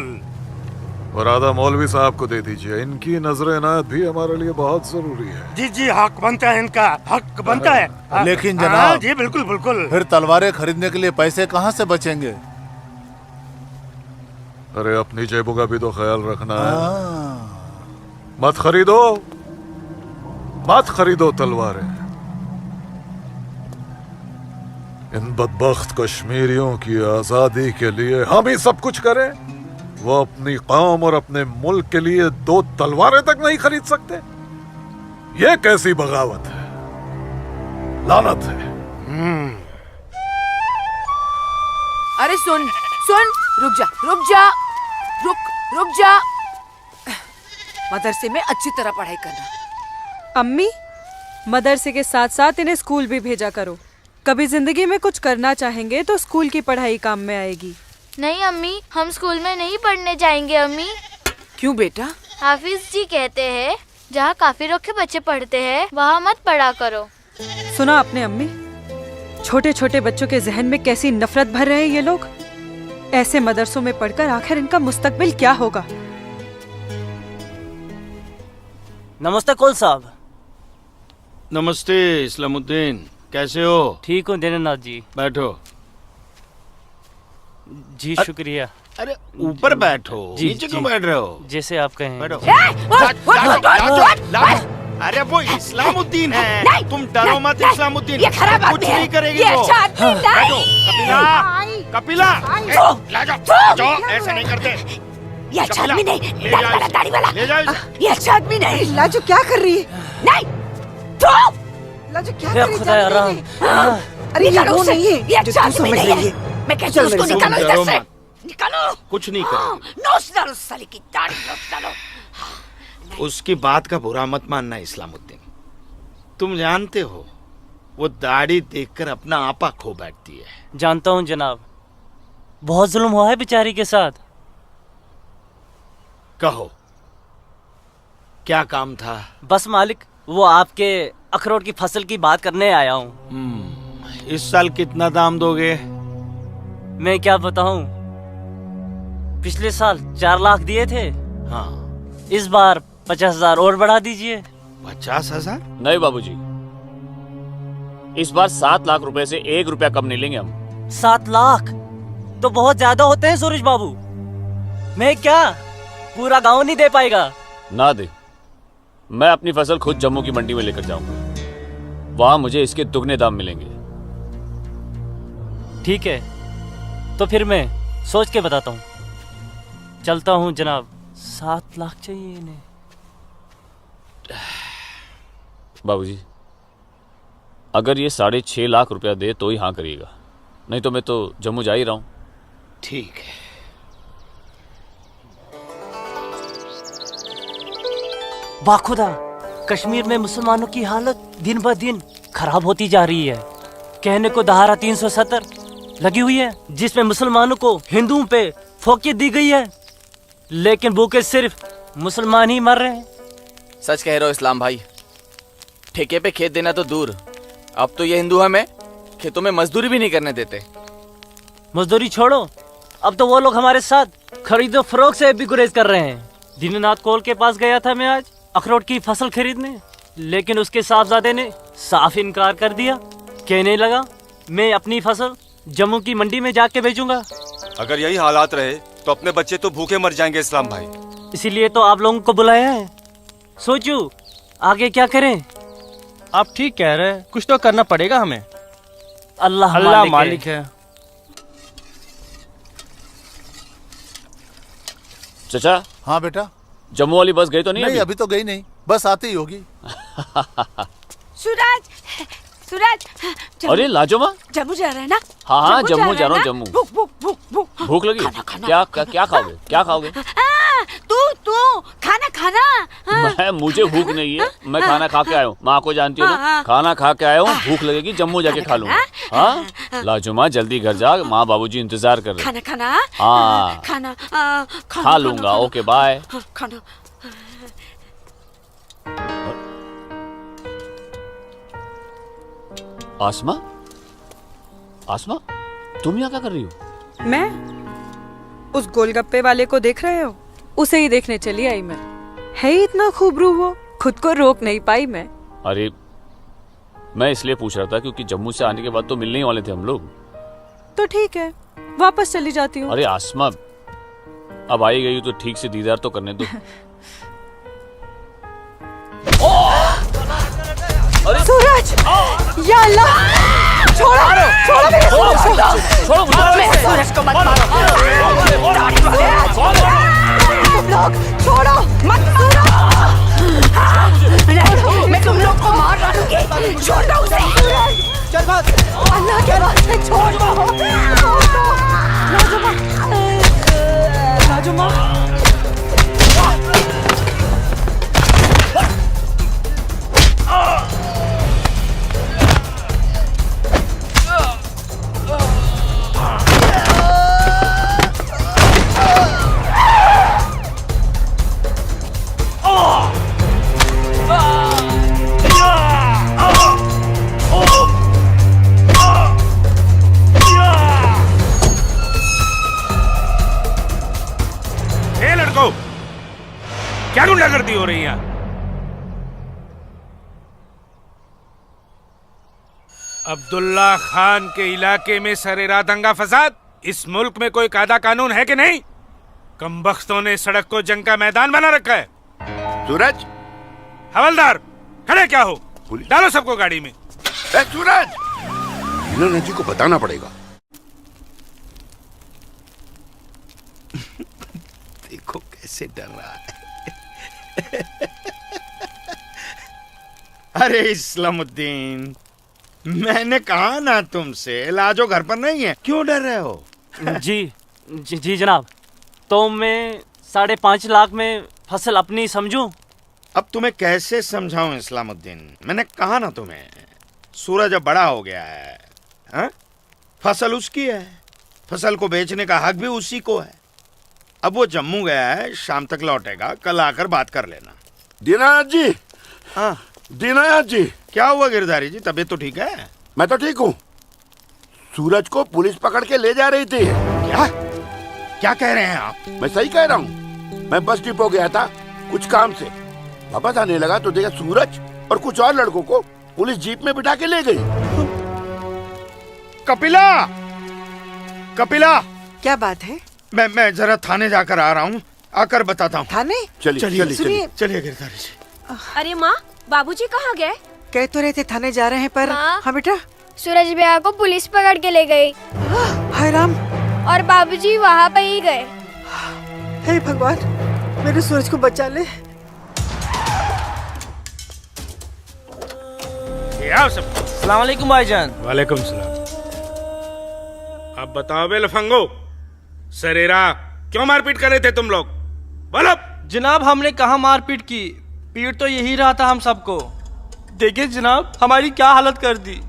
और आधा मौलवी साहब को दे दीजिए। इनकी नजर इनायत भी हमारे लिए बहुत जरूरी है। जी जी, हक बनता है, इनका हक बनता है। लेकिन हाँ, जनाब, जी बिल्कुल बिल्कुल। फिर तलवारें खरीदने के लिए पैसे कहाँ से बचेंगे? अरे अपनी जेबों का भी तो ख्याल रखना है। मत खरीदो, मत खरीदो तलवारें। इन बदबख्त कश्मीरियों की आजादी के लिए हम ही सब कुछ करें, वो अपनी कौम और अपने मुल्क के लिए 2 तलवारें तक नहीं खरीद सकते। ये कैसी बगावत है, लानत है। अरे सुन सुन, रुक जा रुक जा, रुक जा। मदरसे में अच्छी तरह पढ़ाई करना। अम्मी, मदरसे के साथ साथ इन्हें स्कूल भी भेजा करो। कभी जिंदगी में कुछ करना चाहेंगे तो स्कूल की पढ़ाई काम में आएगी। नहीं अम्मी, हम स्कूल में नहीं पढ़ने जाएंगे अम्मी। क्यों बेटा? हाफिज जी कहते हैं जहाँ काफिरों के बच्चे पढ़ते हैं वहाँ मत पढ़ा करो। सुना आपने अम्मी? छोटे छोटे बच्चों के जहन में कैसी नफरत भर रहे हैं ये लोग। ऐसे मदरसों में पढ़कर आखिर इनका मुस्तकबिल क्या होगा? नमस्ते कौल साहब। नमस्ते इस्लामुद्दीन, कैसे हो? ठीक हूँ दीनानाथ जी। बैठो। जी शुक्रिया। अरे ऊपर बैठो, नीचे क्यों बैठ रहे हो? जैसे आप कहें। बैठो। अरे वो इस्लामुद्दीन है, तुम डरो मत। इस्लामुद्दीन ये खराब कुछ आदमी है। नहीं करेगी ये वो। अच्छा आदमी नहीं। बैठो। कपिला, ले जाओ, ऐसे नहीं करते। ये अच्छा आदमी नहीं, दाढ़ी वाला। ले जाओ। ये अच्छा आदमी नहीं। लाजो क्या कर रही है? नहीं, तो लाजो क्या या कर रही खुदा है? आराम। अरे ये वो नहीं है ये जो अच्छा तू आदमी समझ नहीं रही है। है। मैं कहती हूँ उसको निकालो इधर से, निकालो। कुछ नहीं करेगी। नोच डालो साली की दाढ़ी, नोच डालो। उसकी बात का बुरा मत मानना इस्लामुद्दीन। तुम जानते हो वो दाढ़ी देखकर अपना आपा खो बैठती है। जानता हूँ जनाब, बहुत जुल्म हुआ है बेचारी के साथ। कहो क्या काम था? बस मालिक, वो आपके अखरोट की फसल की बात करने आया हूँ। इस साल कितना दाम दोगे? मैं क्या बताऊं, पिछले साल 4 लाख दिए थे। हाँ, इस बार 50,000 और बढ़ा दीजिए। 50,000? नहीं बाबूजी, इस बार 7 लाख रुपए से 1 रुपया कम नहीं लेंगे हम। 7 लाख तो बहुत ज्यादा होते हैं सूरज बाबू। मैं क्या पूरा गांव नहीं दे पाएगा? ना दे, मैं अपनी फसल खुद जम्मू की मंडी में लेकर जाऊंगा। वहां मुझे इसके दुगने दाम मिलेंगे। ठीक है, तो फिर मैं सोच के बताता हूँ। चलता हूँ जनाब। 7 लाख चाहिए इन्हें। बाबूजी, अगर ये 6.5 लाख रुपया दे तो ही हाँ करिएगा, नहीं तो मैं तो जम्मू जा ही रहा हूँ। ठीक है। बाखुदा, कश्मीर में मुसलमानों की हालत दिन ब दिन खराब होती जा रही है। कहने को धारा 370 लगी हुई है जिसमें मुसलमानों को हिंदुओं पे फोकियत दी गई है, लेकिन भूखे सिर्फ मुसलमान ही मर रहे हैं। सच कह रहे हो इस्लाम भाई। ठेके पे खेत देना तो दूर, अब तो ये हिंदू हमें खेतों में मजदूरी भी नहीं करने देते। मजदूरी छोड़ो, अब तो वो लोग हमारे साथ खरीदो फरोख्त से भी गुरेज कर रहे हैं। दीननाथ कौल के पास गया था मैं आज अखरोट की फसल खरीदने, लेकिन उसके साहबजादे ने साफ इनकार कर दिया। कहने लगा मैं अपनी फसल जम्मू की मंडी में जाके बेचूंगा। अगर यही हालात रहे तो अपने बच्चे तो भूखे मर जाएंगे इस्लाम भाई। इसीलिए तो आप लोगों को बुलाया है। सोचो आगे क्या करें। आप ठीक कह रहे हैं, कुछ तो करना पड़ेगा हमें। अल्लाह मालिक है। चचा। हाँ बेटा। जम्मू वाली बस गई तो नहीं? नहीं अभी तो गई नहीं, बस आती ही होगी। सूरज, सूरज। अरे लाजोमा, जम्मू जा रहे हैं ना? हाँ जम्मू जा रहा हूँ। जम्मू भूख लगी? क्या खाओगे? क्या खाओगे? तू खाना खाना। मुझे भूख नहीं है, मैं खाना खा के आया हूँ। माँ को जानती हो ना, खाना खा के आया हूँ, भूख लगेगी जम्मू जाके खा लूंगा। हाँ लाजुमा जल्दी घर जा, माँ बाबूजी इंतजार कर रहे। खाना खाना हाँ खाना खा लूंगा। Okay bye. खाना। आसमा, आसमा तुम यहाँ क्या कर रही हो? मैं उस गोलगप्पे वाले को देख रहे हो? उसे ही देखने चली आई मैं। है ही इतना खूबरू वो, खुद को रोक नहीं पाई मैं। अरे मैं इसलिए पूछ रहा था क्योंकि जम्मू से आने के बाद तो मिलने ही वाले थे हम लोग। तो ठीक है, वापस चली जाती हूँ। अरे आसमा अब आई गई तो ठीक से दीदार तो करने दो। सूरज, या अल्लाह, छोड़ो छोड़ो मेरे सूरज को, छोड़ो मेरे सूरज को मत मारो। तुम लोग छोड़ो मत मारो। मैं तुम लोग को मार डालूंगी। छोड़ दो उसे। अल्लाह के वास्ते छोड़ दो। लाजुमा, लाजुमा। क्या गुंडागर्दी हो रही है? अब्दुल्ला खान के इलाके में सरेराह दंगा फसाद। इस मुल्क में कोई कायदा कानून है कि नहीं? कमबख्तों ने सड़क को जंग का मैदान बना रखा है। सूरज, हवलदार खड़े क्या हो? डालो सबको गाड़ी में। सूरज, इन्होंने जी को बताना पड़ेगा। देखो कैसे डर रहा है। अरे इस्लामुद्दीन, मैंने कहा ना तुमसे लाजो घर पर नहीं है, क्यों डर रहे हो? जी जनाब, तो मैं 5.5 लाख में फसल अपनी समझूं? अब तुम्हें कैसे समझाऊं इस्लामुद्दीन? मैंने कहा ना तुम्हें, सूरज अब बड़ा हो गया है। हा? फसल उसकी है, फसल को बेचने का हक भी उसी को है। अब वो जम्मू गया है, शाम तक लौटेगा, कल आकर बात कर लेना। दीनानाथ जी। हाँ दीनानाथ जी। क्या हुआ गिरधारी जी, तबीयत तो ठीक है? मैं तो ठीक हूँ। सूरज को पुलिस पकड़ के ले जा रही थी। क्या क्या कह रहे हैं आप? मैं सही कह रहा हूँ। मैं बस डिपो गया था कुछ काम से, वापस आने लगा तो देखा सूरज और कुछ और लड़कों को पुलिस जीप में बिठा के ले गई। कपिला, कपिला, क्या बात है? मैं जरा थाने जाकर आ रहा हूँ, आकर बताता हूँ। थाने? चलिए सुनिए। गिरधारी जी। अरे माँ, बाबूजी कहाँ गए? कह तो रहे थे थाने जा रहे हैं पर। हाँ बेटा। सूरज भैया को पुलिस पकड़ के ले गई। हाय राम। और बाबूजी वहाँ पे ही गए। हे भगवान, मेरे सूरज को बचा ले। अस्सलाम वालेकुम भाईजान। वालेकुम सलाम। अब बताओ बे लफंगो, सरेरा क्यों मारपीट कर रहे थे तुम लोग? बोलो। जनाब हमने कहा मारपीट की, पीट तो यही रहा था हम सबको। देखिए जनाब हमारी क्या हालत कर दी।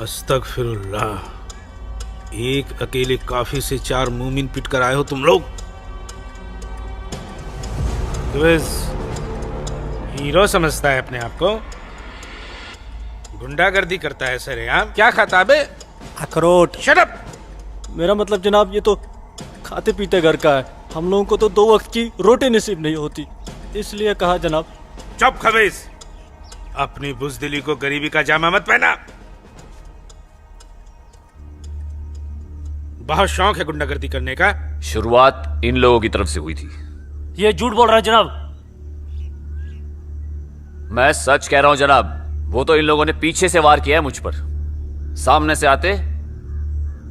अस्तगफिरुल्लाह, एक अकेले काफी से 4 मूमिन पिट कर आए हो तुम लोग। हीरो समझता है अपने आप को, गुंडागर्दी करता है सरेआम। क्या खाता बे? अखरोट। Shut up. मेरा मतलब जनाब ये तो खाते पीते घर का है, हम लोगों को तो 2 वक्त की रोटी नसीब नहीं होती, इसलिए कहा जनाब। चुप खबीस, अपनी बुज़दिली को गरीबी का जामा मत पहना। बहुत शौक है गुंडागर्दी करने का। शुरुआत इन लोगों की तरफ से हुई थी। ये झूठ बोल रहा है जनाब। मैं सच कह रहा हूं जनाब, वो तो इन लोगों ने पीछे से वार किया है मुझ पर। सामने से आते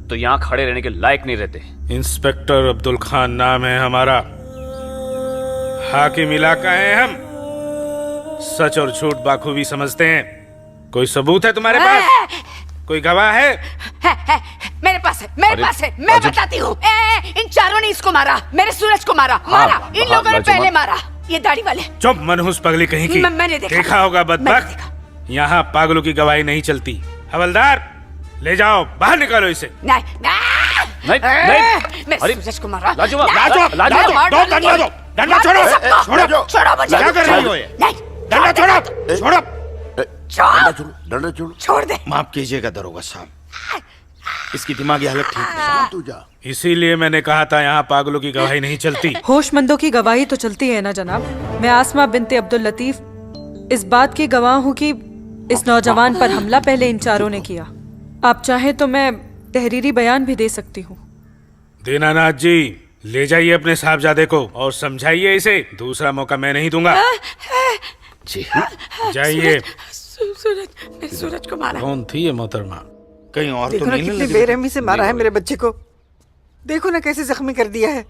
तो यहां खड़े रहने के लायक नहीं रहते। इंस्पेक्टर अब्दुल खान नाम है हमारा, हाकिम इलाका है हम, सच और झूठ बाखूबी समझते हैं। कोई सबूत है तुम्हारे पास? कोई गवाह है? मेरे पास है, मेरे पास है, मैं बताती हूँ। इन चारों ने इसको मारा, मेरे सूरज को मारा, मारा। इन लोगों ने पहले मारा, ये दाढ़ी वाले। चुप मनहूस पगली कहीं की। मैंने देखा होगा बदबख्त। यहाँ पागलों की गवाही नहीं चलती। हवलदार, ले जाओ, बाहर निकालो इसे। नहीं, मैं सूरज को मारा। डंडा छोड़ो, क्या कर रही हो ये? डंडा छोड़ो, डंडा छोड़ो। छोड़ दे। माफ कीजिएगा दरोगा साहब, इसकी दिमागी हालत ठीक नहीं। तू जा। इसीलिए मैंने कहा था यहाँ पागलों की गवाही नहीं चलती। होशमंदों की गवाही तो चलती है ना जनाब। मैं आसमा बिनते अब्दुल लतीफ इस बात की गवाह हूँ कि इस नौजवान पर हमला पहले इन चारों ने किया। आप चाहे तो मैं तहरीरी बयान भी दे सकती हूँ। दीनानाथ जी, ले जाइए अपने साहबजादे को और समझाइए इसे। दूसरा मौका मैं नहीं दूंगा। जी जाइए। सूरज को मारा। कौन थी ये मोहतरमा? कहीं और देखो तो ना नहीं कितनी लगी? बेरहमी से मारा है मेरे बच्चे को। देखो ना कैसे जख्मी कर दिया है।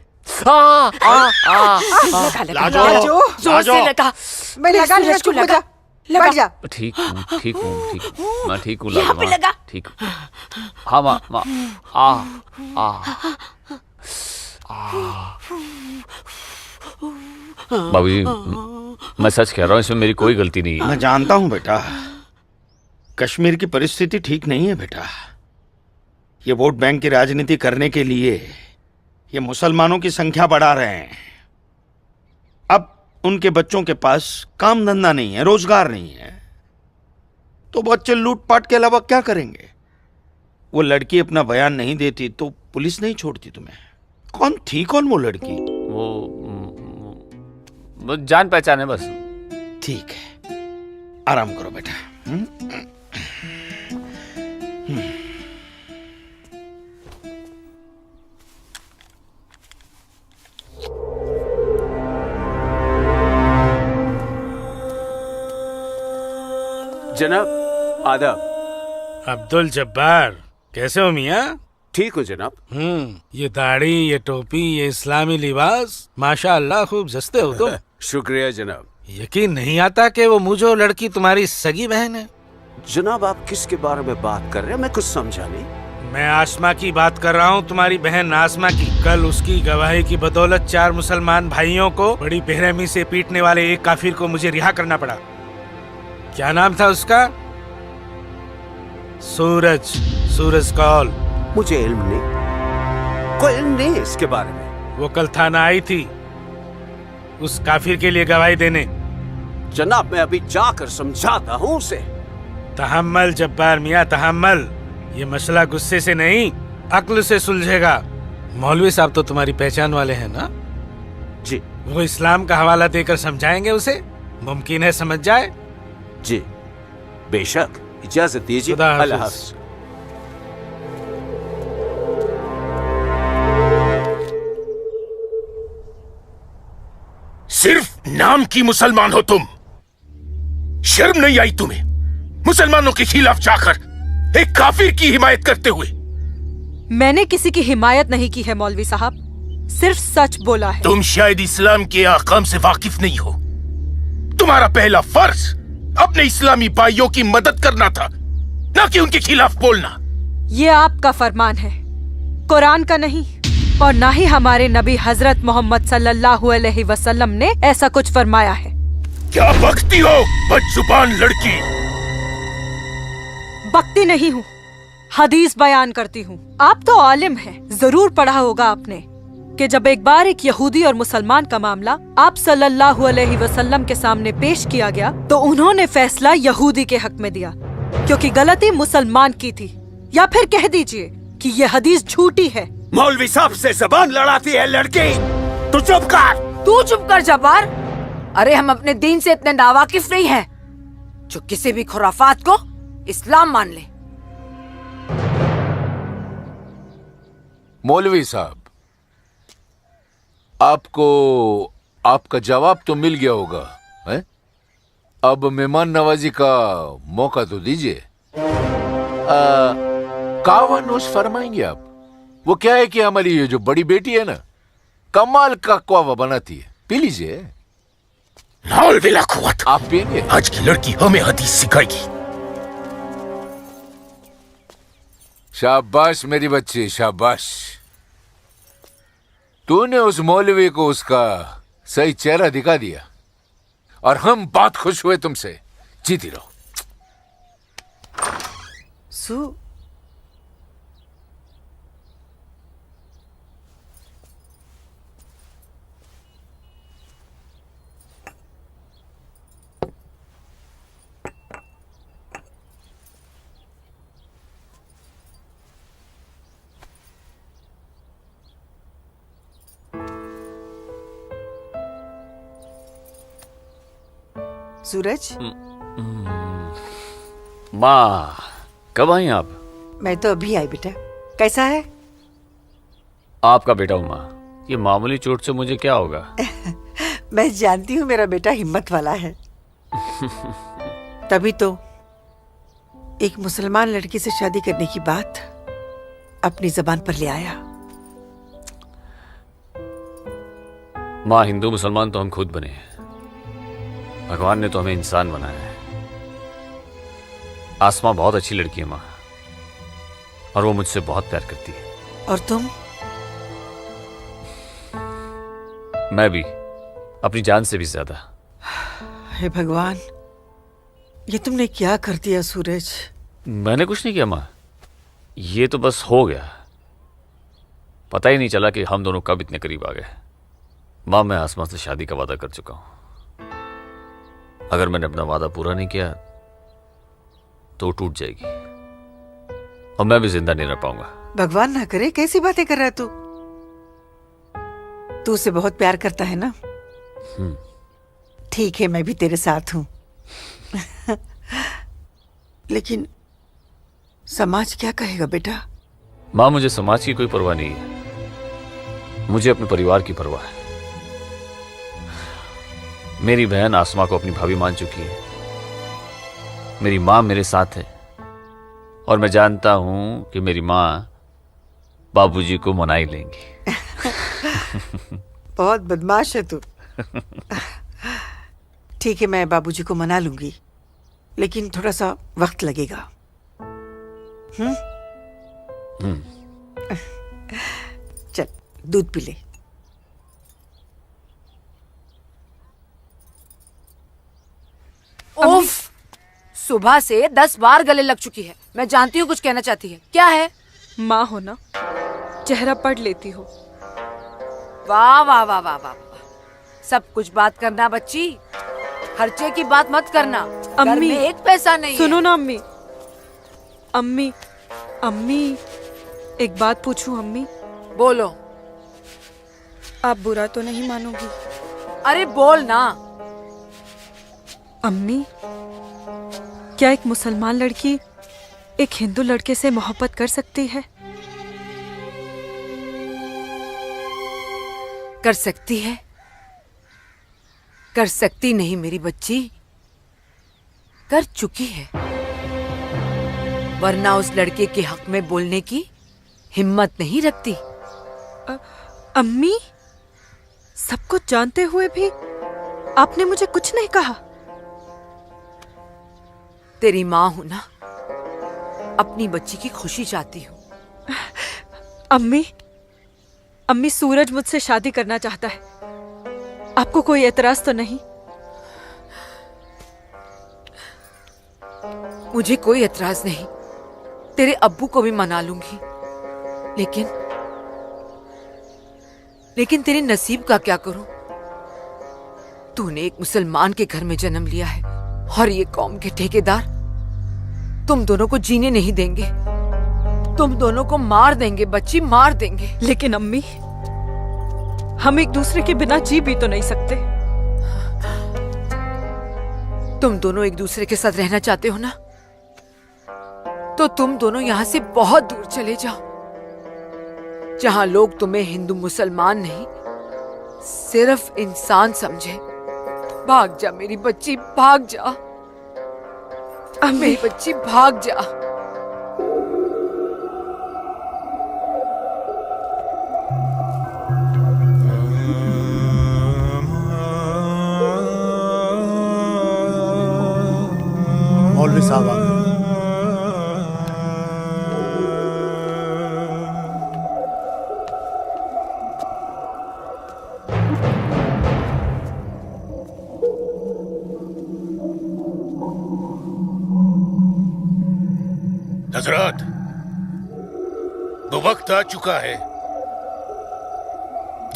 लाजो, जोर से लगा। मैंने लगा लिया, चुप हो जा। बैठ जा। ठीक हूँ, ठीक हूँ, ठीक हूँ। मैं ठीक हूँ यहाँ पे लाजमा, लगा। ठीक हूँ। हाँ माँ, बाबूजी, मैं सच कह रहा हूँ, इसमें मेरी कोई गलती नहीं है। मैं जानता हूँ बेटा, कश्मीर की परिस्थिति ठीक नहीं है बेटा। ये वोट बैंक की राजनीति करने के लिए ये मुसलमानों की संख्या बढ़ा रहे हैं। अब उनके बच्चों के पास काम धंधा नहीं है, रोजगार नहीं है, तो बच्चे लूटपाट के अलावा क्या करेंगे? वो लड़की अपना बयान नहीं देती तो पुलिस नहीं छोड़ती तुम्हें। कौन थी वो लड़की? वो जान पहचान है बस। ठीक है, आराम करो बेटा। जनाब आदाब। अब्दुल जब्बार, कैसे हो मियाँ? ठीक हो जनाब। ये दाढ़ी, ये टोपी, ये इस्लामी लिबास, माशाअल्लाह खूब जस्ते हो तुम। शुक्रिया जनाब। यकीन नहीं आता कि वो मुझो लड़की तुम्हारी सगी बहन है। जनाब आप किसके बारे में बात कर रहे हैं? मैं कुछ समझा नहीं। मैं आसमा की बात कर रहा हूँ, तुम्हारी बहन आसमा की। कल उसकी गवाही की बदौलत 4 मुसलमान भाइयों को बड़ी बेरहमी से पीटने वाले एक काफिर को मुझे रिहा करना पड़ा। क्या नाम था उसका? सूरज कौल। मुझे इल्म नहीं, कोई इल्म नहीं है इसके बारे में। वो कल थाना आई थी उस काफिर के लिए गवाही देने। जनाब मैं अभी जाकर समझाता हूँ उसे। तहम्मल जब्बार मियाँ, तहम्मल। ये मसला गुस्से से नहीं, अक्ल से सुलझेगा। मौलवी साहब तो तुम्हारी पहचान वाले हैं ना? जी। वो इस्लाम का हवाला देकर समझाएंगे उसे, मुमकिन है समझ जाए। जी बेशक, इजाजत दीजिए। अल्लाह हाफ़िज़। सिर्फ नाम की मुसलमान हो तुम। शर्म नहीं आई तुम्हें मुसलमानों के खिलाफ जाकर एक काफिर की हिमायत करते हुए? मैंने किसी की हिमायत नहीं की है मौलवी साहब, सिर्फ सच बोला है। तुम शायद इस्लाम के अहकाम से वाकिफ नहीं हो। तुम्हारा पहला फर्ज अपने इस्लामी भाइयों की मदद करना था, ना कि उनके खिलाफ बोलना। ये आपका फरमान है, कुरान का नहीं, और ना ही हमारे नबी हजरत मोहम्मद सल्लल्लाहु अलैहि वसल्लम ने ऐसा कुछ फरमाया है। क्या बकती हो बदजुबान लड़की? बकती नहीं हूँ, हदीस बयान करती हूँ। आप तो आलिम हैं, जरूर पढ़ा होगा आपने कि जब एक बार एक यहूदी और मुसलमान का मामला आप सल्लल्लाहु अलैहि वसल्लम के सामने पेश किया गया तो उन्होंने फैसला यहूदी के हक में दिया, क्योंकि गलती मुसलमान की थी। या फिर कह दीजिए कि ये हदीस झूठी है। मौलवी साहब से जबान लड़ाती है लड़की। तू चुप कर। तू चुप कर जब्बार। अरे हम अपने दीन से इतने नावाकिफ नहीं हैं जो किसी भी खुराफात को इस्लाम मान ले। मौलवी साहब, आपको आपका जवाब तो मिल गया होगा, है? अब मेहमान नवाजी का मौका तो दीजिए। कावा नोश फरमाएंगे आप? वो क्या है कि हमारी ये जो बड़ी बेटी है ना, कमाल का कावा बनाती है, पी लीजिए। आप पिएंगे? आज की लड़की हमें हदीस सिखाएगी। शाबाश मेरी बच्ची, शाबाश। तूने उस मौलवी को उसका सही चेहरा दिखा दिया और हम बहुत खुश हुए तुमसे। जीती रहो। सूरज, माँ कब आई आप? मैं तो अभी आई बेटा। कैसा है? आपका बेटा हूँ माँ, ये मामूली चोट से मुझे क्या होगा? मैं जानती हूँ मेरा बेटा हिम्मत वाला है। तभी तो एक मुसलमान लड़की से शादी करने की बात अपनी जबान पर ले आया। माँ, हिंदू मुसलमान तो हम खुद बने हैं, भगवान ने तो हमें इंसान बनाया है। आसमां बहुत अच्छी लड़की है माँ, और वो मुझसे बहुत प्यार करती है। और तुम? मैं भी, अपनी जान से भी ज्यादा। हे भगवान, ये तुमने क्या कर दिया सूरज? मैंने कुछ नहीं किया माँ, ये तो बस हो गया। पता ही नहीं चला कि हम दोनों कब इतने करीब आ गए। माँ, मैं आसमां से शादी का वादा कर चुका हूं। अगर मैंने अपना वादा पूरा नहीं किया तो टूट जाएगी और मैं भी जिंदा नहीं रह पाऊंगा। भगवान ना करे, कैसी बातें कर रहा तू? तू उसे बहुत प्यार करता है ना? ठीक है, मैं भी तेरे साथ हूं। लेकिन समाज क्या कहेगा बेटा? माँ, मुझे समाज की कोई परवाह नहीं है, मुझे अपने परिवार की परवाह है। मेरी बहन आसमा को अपनी भाभी मान चुकी है, मेरी माँ मेरे साथ है, और मैं जानता हूं कि मेरी माँ बाबूजी को मना ही लेंगी। बहुत बदमाश है तू। ठीक है, मैं बाबूजी को मना लूंगी, लेकिन थोड़ा सा वक्त लगेगा। चल दूध पी ले। उफ, सुबह से 10 बार गले लग चुकी है। मैं जानती हूँ कुछ कहना चाहती है, क्या है? माँ हो ना, चेहरा पढ़ लेती हो। वाह वाह वाह वाह वाह, सब कुछ बात करना बच्ची, खर्चे की बात मत करना। घर अम्मी, में एक पैसा नहीं सुनो है। ना अम्मी। अम्मी, अम्मी, एक बात पूछूं अम्मी? बोलो। आप बुरा तो नहीं मानोगी? अरे बोल ना। अम्मी, क्या एक मुसलमान लड़की एक हिंदू लड़के से मोहब्बत कर सकती है? कर सकती है, कर सकती नहीं मेरी बच्ची, कर चुकी है। वरना उस लड़के के हक में बोलने की हिम्मत नहीं रखती। अम्मी, सब कुछ जानते हुए भी आपने मुझे कुछ नहीं कहा। तेरी माँ हूं ना, अपनी बच्ची की खुशी चाहती हूँ। अम्मी, अम्मी, सूरज मुझसे शादी करना चाहता है, आपको कोई एतराज तो नहीं? मुझे कोई एतराज नहीं, तेरे अब्बू को भी मना लूंगी, लेकिन तेरे नसीब का क्या करूं? तूने एक मुसलमान के घर में जन्म लिया है, और ये कौम के ठेकेदार तुम दोनों को जीने नहीं देंगे। तुम दोनों को मार देंगे बच्ची, मार देंगे। लेकिन अम्मी, हम एक दूसरे के बिना जी भी तो नहीं सकते। तुम दोनों एक दूसरे के साथ रहना चाहते हो ना, तो तुम दोनों यहाँ से बहुत दूर चले जाओ, जहां लोग तुम्हें हिंदू मुसलमान नहीं, सिर्फ इंसान समझे। भाग जा मेरी बच्ची, भाग जा। मेरी बच्ची भाग जा। मौलवी साहब आ गए। हजरात, वो वक्त आ चुका है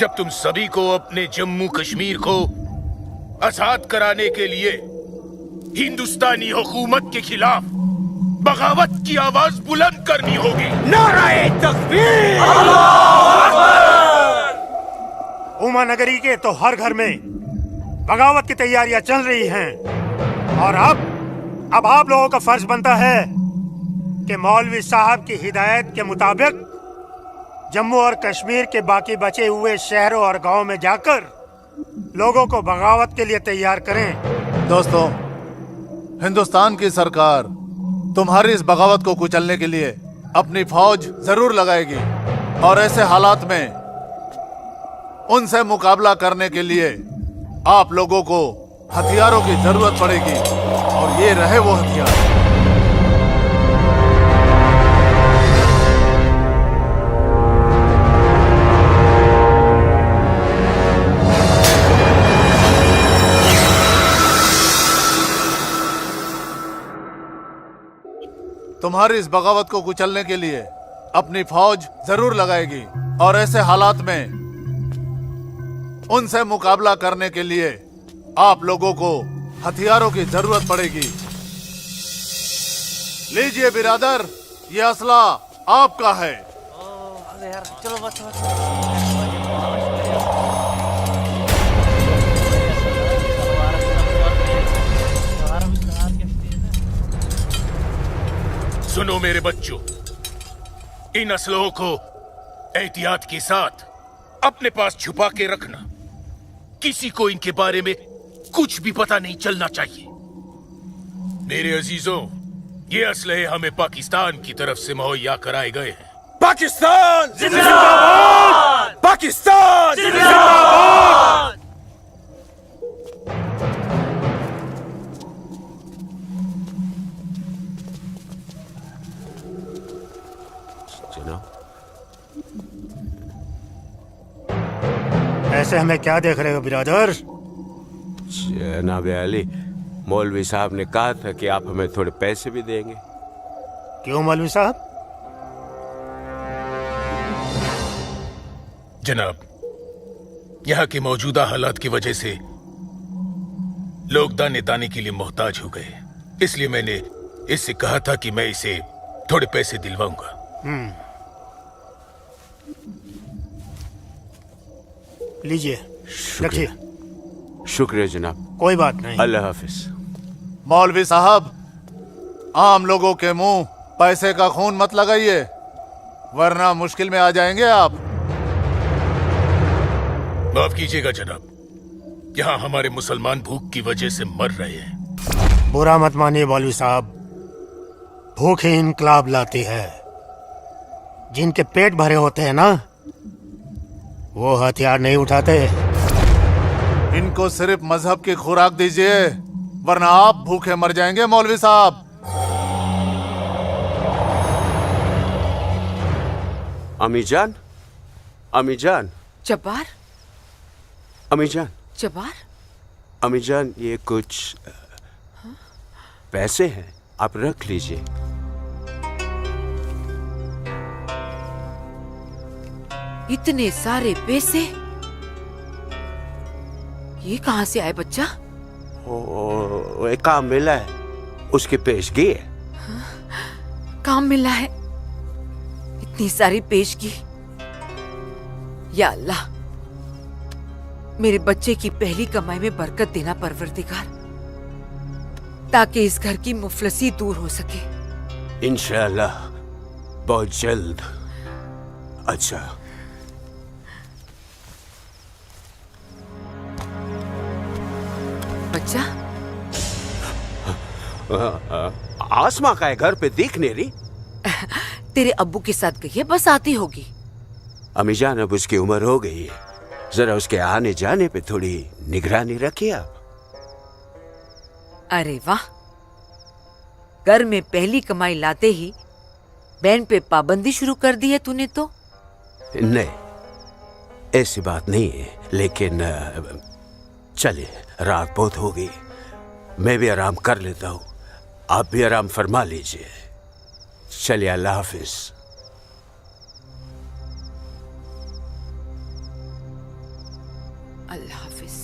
जब तुम सभी को अपने जम्मू कश्मीर को आजाद कराने के लिए हिंदुस्तानी हुकूमत के खिलाफ बगावत की आवाज बुलंद करनी होगी। नाराए तकबीर! उमा नगरी के तो हर घर में बगावत की तैयारियां चल रही हैं और अब आप लोगों का फर्ज बनता है कि मौलवी साहब की हिदायत के मुताबिक जम्मू और कश्मीर के बाकी बचे हुए शहरों और गांवों में जाकर लोगों को बगावत के लिए तैयार करें। दोस्तों, हिंदुस्तान की सरकार तुम्हारी इस बगावत को कुचलने के लिए अपनी फौज जरूर लगाएगी और ऐसे हालात में उनसे मुकाबला करने के लिए आप लोगों को हथियारों की जरूरत पड़ेगी और ये रहे वो हथियार। तुम्हारी इस बगावत को कुचलने के लिए अपनी फौज जरूर लगाएगी और ऐसे हालात में उनसे मुकाबला करने के लिए आप लोगों को हथियारों की जरूरत पड़ेगी। लीजिए बिरादर, ये असला आपका है। चलो बस सुनो मेरे बच्चों, इन असलों को एहतियात के साथ अपने पास छुपा के रखना। किसी को इनके बारे में कुछ भी पता नहीं चलना चाहिए। मेरे अजीजों, ये असलहे हमें पाकिस्तान की तरफ से मुहैया कराए गए हैं। पाकिस्तान जिंदाबाद! पाकिस्तान जिंदाबाद! ऐसे हमें क्या देख रहे हो बिरादर? जनाब अली, मौलवी साहब ने कहा था कि आप हमें थोड़े पैसे भी देंगे। क्यों मौलवी साहब? जनाब, यहाँ के मौजूदा हालात की वजह से लोग दाने दाने के लिए मोहताज हो गए, इसलिए मैंने इससे कहा था कि मैं इसे थोड़े पैसे दिलवाऊंगा। लीजिए, रखिए। शुक्रिया जनाब। कोई बात नहीं। अल्लाह हाफिज। मौलवी साहब, आम लोगों के मुंह पैसे का खून मत लगाइए, वरना मुश्किल में आ जाएंगे आप। माफ कीजिएगा जनाब, यहाँ हमारे मुसलमान भूख की वजह से मर रहे हैं। बुरा मत मानिए मौलवी साहब, भूख ही इनकलाब लाती है। जिनके पेट भरे होते हैं ना, वो हथियार नहीं उठाते। इनको सिर्फ मजहब की खुराक दीजिए, वरना आप भूखे मर जाएंगे मौलवी साहब। अम्मी जान, अम्मी जान। जब्बार, अम्मी जान, जब्बार, अम्मी जान, ये कुछ पैसे हैं, आप रख लीजिए। इतने सारे पैसे ये कहाँ से आए बच्चा? एक काम मिला है, उसकी पेशगी है। काम मिला है? इतनी सारी पेशगी? या अल्लाह, मेरे बच्चे की पहली कमाई में बरकत देना परवरदिगार, ताकि इस घर की मुफलसी दूर हो सके। इंशाअल्लाह बहुत जल्द। अच्छा, बच्चा, आसमा का है घर पे दिख नहीं रही। तेरे अब्बू के साथ गई है, बस आती होगी। अम्मी जान, अब उसकी उम्र हो गई है, जरा उसके आने जाने पे थोड़ी निगरानी रखिए आप। अरे वाह, घर में पहली कमाई लाते ही बहन पे पाबंदी शुरू कर दी है तूने तो। नहीं, ऐसी बात नहीं है, लेकिन चलिए, रात बहुत हो गई, मैं भी आराम कर लेता हूँ, आप भी आराम फरमा लीजिए। चलिए, अल्लाह हाफिज। अल्लाह हाफिज।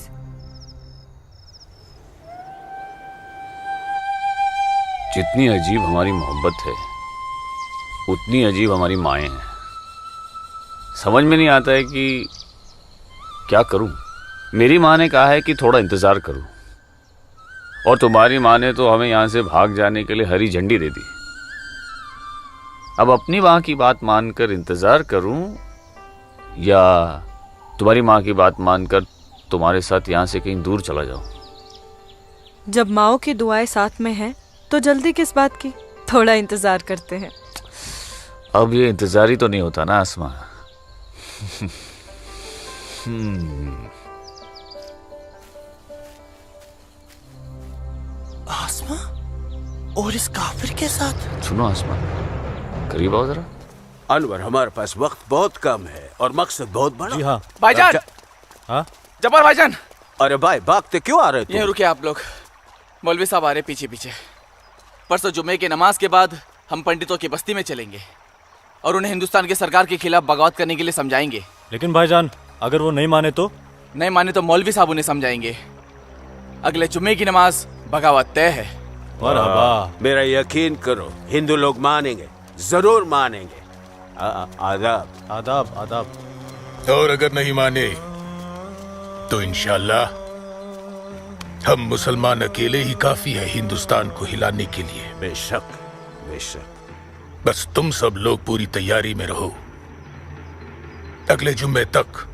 जितनी अजीब हमारी मोहब्बत है उतनी अजीब हमारी माएँ हैं। समझ में नहीं आता है कि क्या करूं। मेरी माँ ने कहा है कि थोड़ा इंतज़ार करूं, और तुम्हारी माँ ने तो हमें यहाँ से भाग जाने के लिए हरी झंडी दे दी। अब अपनी माँ की बात मानकर इंतज़ार करूं या तुम्हारी माँ की बात मानकर तुम्हारे साथ यहाँ से कहीं दूर चला जाऊं। जब माओ की दुआएं साथ में हैं तो जल्दी किस बात की, थोड़ा इंतजार करते हैं। अब ये इंतजार ही तो नहीं होता ना आसमा। आसमा और इस काफिर के साथ? सुनो आसमा, करीब आओ जरा। अनवर, हमारे पास वक्त बहुत कम है और मकसद बहुत बड़ा। जी हाँ भाईजान। हाँ जब्बार भाईजान। अरे भाई, भागते क्यों आ रहे थे? यहीं रुके आप लोग। मौलवी साहब आ रहे पीछे पीछे। परसों जुम्मे की नमाज के बाद हम पंडितों की बस्ती में चलेंगे और उन्हें हिंदुस्तान की सरकार के खिलाफ बगावत करने के लिए समझाएंगे। लेकिन भाईजान, अगर वो नहीं माने तो? नहीं माने तो मौलवी साहब उन्हें समझाएंगे। अगले जुम्मे की नमाज बगावत तय है। मेरा यकीन करो, हिंदू लोग मानेंगे, जरूर मानेंगे। आदाब आदाब आदाब। और अगर नहीं माने तो इंशाल्लाह हम मुसलमान अकेले ही काफी है हिंदुस्तान को हिलाने के लिए। बेशक बेशक। बस तुम सब लोग पूरी तैयारी में रहो। अगले जुम्मे तक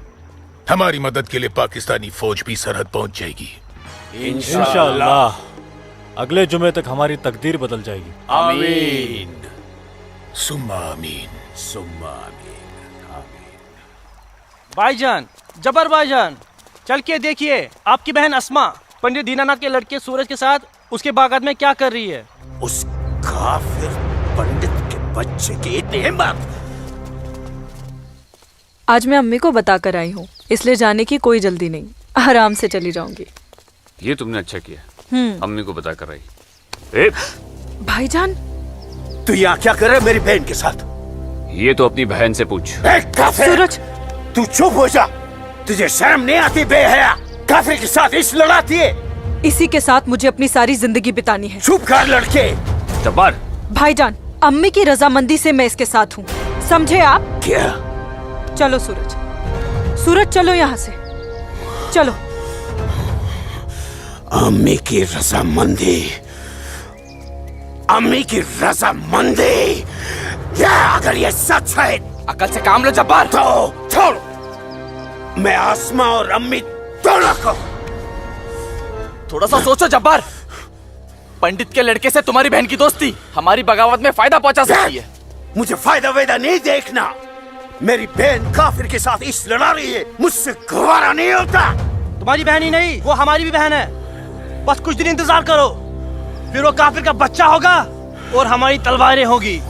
हमारी मदद के लिए पाकिस्तानी फौज भी सरहद पहुंच जाएगी। इंशाल्लाह अगले जुम्मे तक हमारी तकदीर बदल जाएगी। आमीन सुम्मा आमीन सुम्मा आमीन। भाईजान, जबर भाईजान, चल के देखिए आपकी बहन अस्मा पंडित दीनानाथ के लड़के सूरज के साथ उसके बागात में क्या कर रही है। उस काफिर पंडित के बच्चे की इतनी हिम्मत। आज मैं अम्मी को बताकर आई हूँ, इसलिए जाने की कोई जल्दी नहीं, आराम से चली जाऊंगी। ये तुमने अच्छा किया, अम्मी को बता कर आई। भाईजान, तू यहाँ क्या कर रहा है मेरी बहन के साथ? ये तो अपनी बहन से पूछ। सूरज, तू चुप हो जा। तुझे शर्म नहीं आती बेहया? काफिर के साथ इस लड़ाती है। इसी के साथ मुझे अपनी सारी जिंदगी बितानी है। चुप कर लड़के। जब्बार। भाईजान, अम्मी की रजामंदी से मैं इसके साथ हूँ, समझे आप? क्या? चलो सूरज, सूरज चलो यहाँ से, चलो। अम्मी की रजामंदी, अम्मी की रजामंदी। या अगर ये सच है, अकल से काम लो जब्बार। तो छोड़, मैं आसमा और अम्मी दोनों को। थोड़ा सा सोचो जब्बार, पंडित के लड़के से तुम्हारी बहन की दोस्ती हमारी बगावत में फायदा पहुंचा सकती है। मुझे फायदा वेदा नहीं देखना। मेरी बहन काफिर के साथ इस लड़ा रही है, मुझसे गवारा नहीं होता। तुम्हारी बहन ही नहीं, वो हमारी भी बहन है। बस कुछ दिन इंतजार करो, फिर वो काफिर का बच्चा होगा और हमारी तलवारें होगी।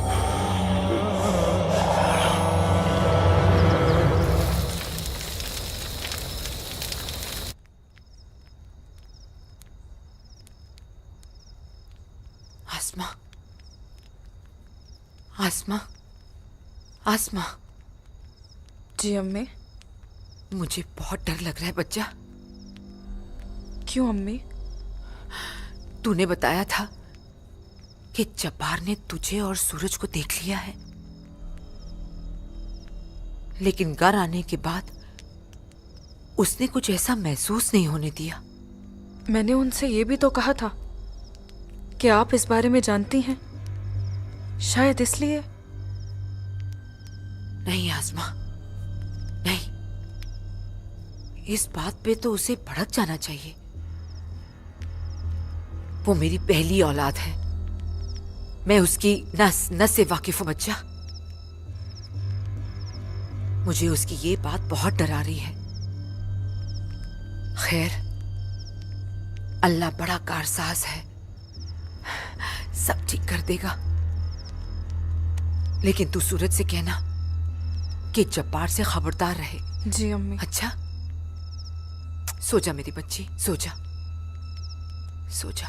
आसमा, आसमा, आसमा। जी अम्मी। मुझे बहुत डर लग रहा है बच्चा। क्यों अम्मी? तूने बताया था कि जब्बार ने तुझे और सूरज को देख लिया है, लेकिन घर आने के बाद उसने कुछ ऐसा महसूस नहीं होने दिया। मैंने उनसे ये भी तो कहा था कि आप इस बारे में जानती हैं, शायद इसलिए। नहीं आसमा, नहीं, इस बात पे तो उसे भड़क जाना चाहिए। वो मेरी पहली औलाद है, मैं उसकी नस नस से वाकिफ हूं बच्चा। मुझे उसकी ये बात बहुत डरा रही है। खैर, अल्लाह बड़ा कारसाज है, सब ठीक कर देगा। लेकिन तू सूरज से कहना कि जब्बार से खबरदार रहे। जी अम्मी। अच्छा, सो जा मेरी बच्ची, सो जा, सो जा।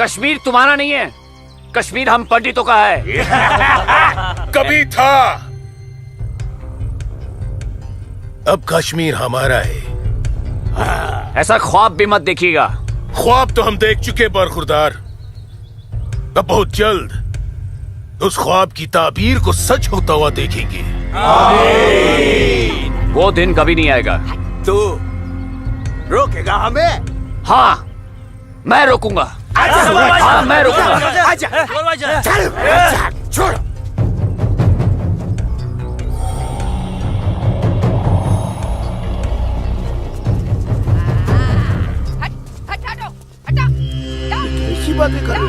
कश्मीर तुम्हारा नहीं है, कश्मीर हम पंडितों का है। कभी था, अब कश्मीर हमारा है। ऐसा ख्वाब भी मत देखिएगा। ख्वाब तो हम देख चुके बरखुरदार। अब बहुत जल्द उस ख्वाब की ताबीर को सच होता हुआ देखेंगे। वो दिन कभी नहीं आएगा। तू रोकेगा हमें? हाँ, मैं रोकूंगा। हाँ, मैं रोकूंगा। आजा, चल, छोड़।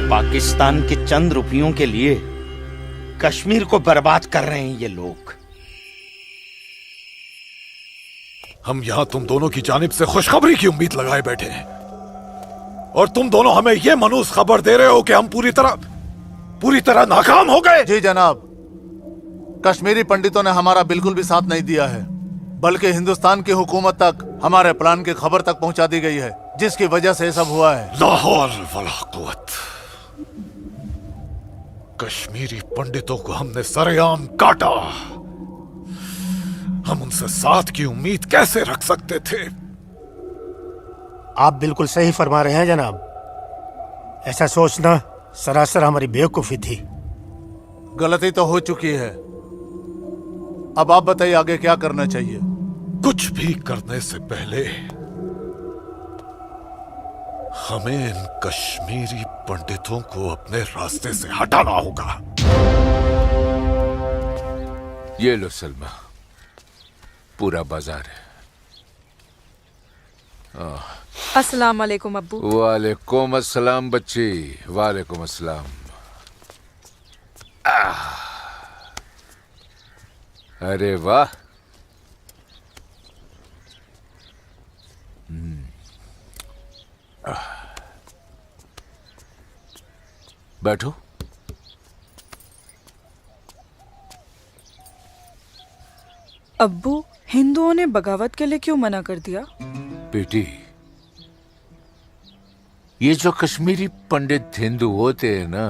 पाकिस्तान के चंद रुपयों के लिए कश्मीर को बर्बाद कर रहे हैं ये लोग। हम यहाँ तुम दोनों की जानिब से खुशखबरी की उम्मीद लगाए बैठे हैं, और तुम दोनों हमें यह मनूस खबर दे रहे हो कि हम पूरी तरह नाकाम हो गए। जी जनाब, कश्मीरी पंडितों ने हमारा बिल्कुल भी साथ नहीं दिया है, बल्कि हिंदुस्तान की हुकूमत तक हमारे प्लान की खबर तक पहुंचा दी गई है, जिसकी वजह से सब हुआ है। ला हौल वला कुव्वत। कश्मीरी पंडितों को हमने सरेआम काटा। हम उनसे साथ की उम्मीद कैसे रख सकते थे? आप बिल्कुल सही फरमा रहे हैं जनाब। ऐसा सोचना सरासर हमारी बेवकूफी थी। गलती तो हो चुकी है, अब आप बताइए आगे क्या करना चाहिए। कुछ भी करने से पहले हमें इन कश्मीरी पंडितों को अपने रास्ते से हटाना होगा। ये लो सलमा, पूरा बाजार है। अस्सलाम वालेकुम अब्बू। वालेकुम अस्सलाम बच्ची, वालेकुम अस्सलाम। अरे वाह, बैठो। अब्बू, हिंदुओं ने बगावत के लिए क्यों मना कर दिया? बेटी, ये जो कश्मीरी पंडित हिंदू होते हैं ना,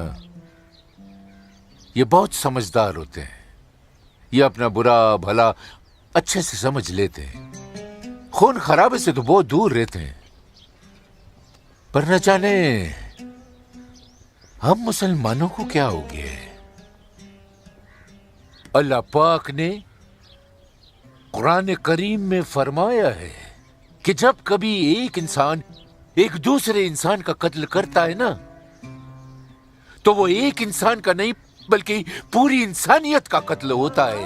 ये बहुत समझदार होते हैं। ये अपना बुरा भला अच्छे से समझ लेते हैं। खून खराबे से तो बहुत दूर रहते हैं। पर न जाने हम मुसलमानों को क्या हो गया है। अल्लाह पाक ने कुरान करीम में फरमाया है कि जब कभी एक इंसान एक दूसरे इंसान का कत्ल करता है ना, तो वो एक इंसान का नहीं बल्कि पूरी इंसानियत का कत्ल होता है।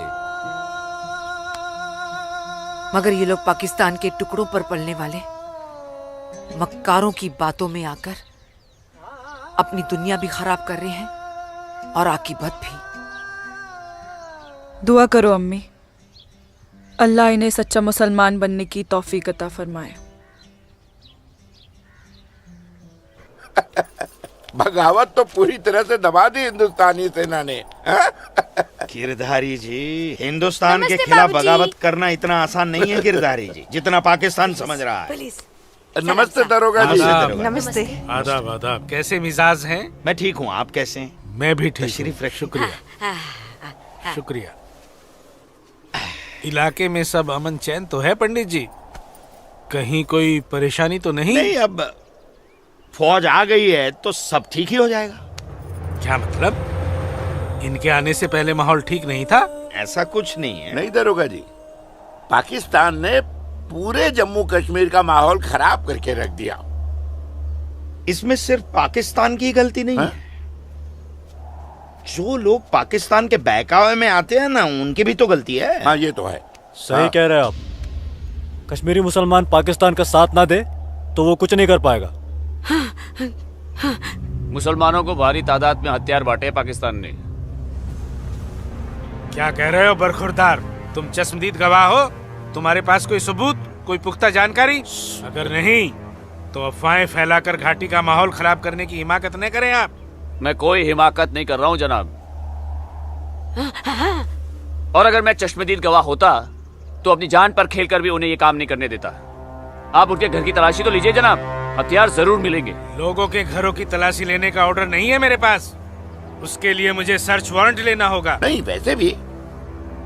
मगर ये लोग पाकिस्तान के टुकड़ों पर पलने वाले मक्कारों की बातों में आकर अपनी दुनिया भी खराब कर रहे हैं और आकीबत भी। दुआ करो अम्मी, अल्लाह इन्हें सच्चा मुसलमान बनने की तौफीक अता फरमाए। बगावत तो पूरी तरह से दबा दी हिंदुस्तानी सेना ने। गिरधारी जी, हिंदुस्तान के खिलाफ बगावत करना इतना आसान नहीं है गिरधारी जी, जितना पाकिस्तान समझ रहा है। नमस्ते दरोगा जी। नमस्ते। आदाब आदाब। कैसे मिजाज हैं? मैं ठीक हूँ, आप कैसे हैं? मैं भी ठीक। तशरीफ रखिए। शुक्रिया शुक्रिया। इलाके में सब अमन चैन तो है पंडित जी? कहीं कोई परेशानी तो नहीं? नहीं, अब फौज आ गई है तो सब ठीक ही हो जाएगा। क्या मतलब? इनके आने से पहले माहौल ठीक नहीं था? ऐसा कुछ नहीं है। नहीं दरोगा जी, पाकिस्तान ने पूरे जम्मू कश्मीर का माहौल खराब करके रख दिया। इसमें सिर्फ पाकिस्तान की गलती नहीं है। जो लोग पाकिस्तान के बहकावे में आते हैं ना, उनकी भी तो गलती है। हाँ, ये तो है। सही कह रहे हैं आप। कश्मीरी मुसलमान पाकिस्तान का साथ ना दे तो वो कुछ नहीं कर पाएगा। मुसलमानों को भारी तादाद में हथियार बांटे पाकिस्तान ने। क्या कह रहे हो बरखुरदार? तुम चश्मदीद गवाह हो? तुम्हारे पास कोई सबूत, कोई पुख्ता जानकारी? अगर नहीं तो अफवाहें फैलाकर घाटी का माहौल खराब करने की हिमाकत न करें आप। मैं कोई हिमाकत नहीं कर रहा हूं जनाब। और अगर मैं चश्मदीद गवाह होता तो अपनी जान पर खेलकर भी उन्हें ये काम नहीं करने देता। आप उनके घर की तलाशी तो लीजिए जनाब। हथियार जरूर मिलेंगे। लोगों के घरों की तलाशी लेने का ऑर्डर नहीं है मेरे पास। उसके लिए मुझे सर्च वारंट लेना होगा। नहीं, वैसे भी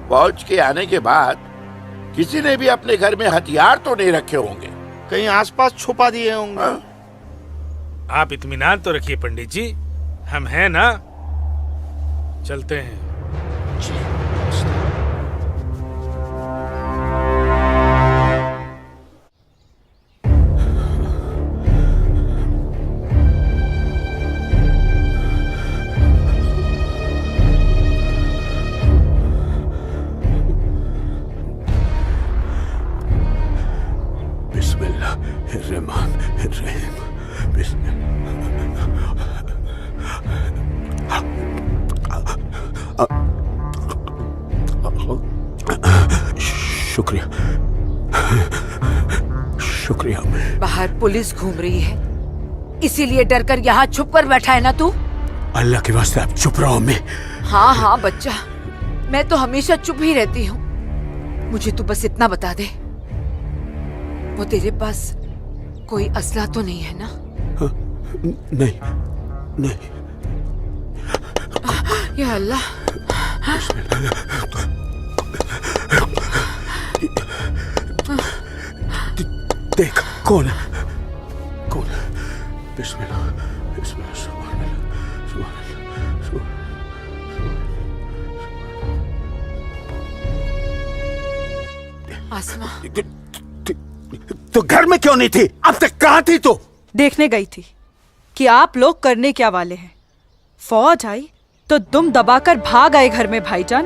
फौज के आने के बाद किसी ने भी अपने घर में हथियार तो नहीं रखे होंगे, कहीं आसपास छुपा दिए होंगे। आप इत्मीनान तो रखिए पंडित जी, हम हैं ना। चलते हैं। शुक्रिया, शुक्रिया। बाहर पुलिस घूम रही है, इसीलिए डर कर यहाँ छुप कर बैठा है ना तू? अल्लाह के वास्ते आप चुप रहो अम्मी। हाँ हाँ बच्चा, मैं तो हमेशा चुप ही रहती हूँ। मुझे तू बस इतना बता दे, वो तेरे पास कोई असला तो नहीं है ना? नहीं, नहीं। या अल्लाह। देख कौन है, कौन है? बिस्मिल्लाह, बिस्मिल्लाह, सुभान अल्लाह, सुभान अल्लाह, सुभान। आसमा, तो घर में क्यों नहीं थी? अब तक कहाँ थी तू? देखने गई थी कि आप लोग करने क्या वाले हैं। फौज आई तो दुम दबाकर भाग आए घर में भाईजान।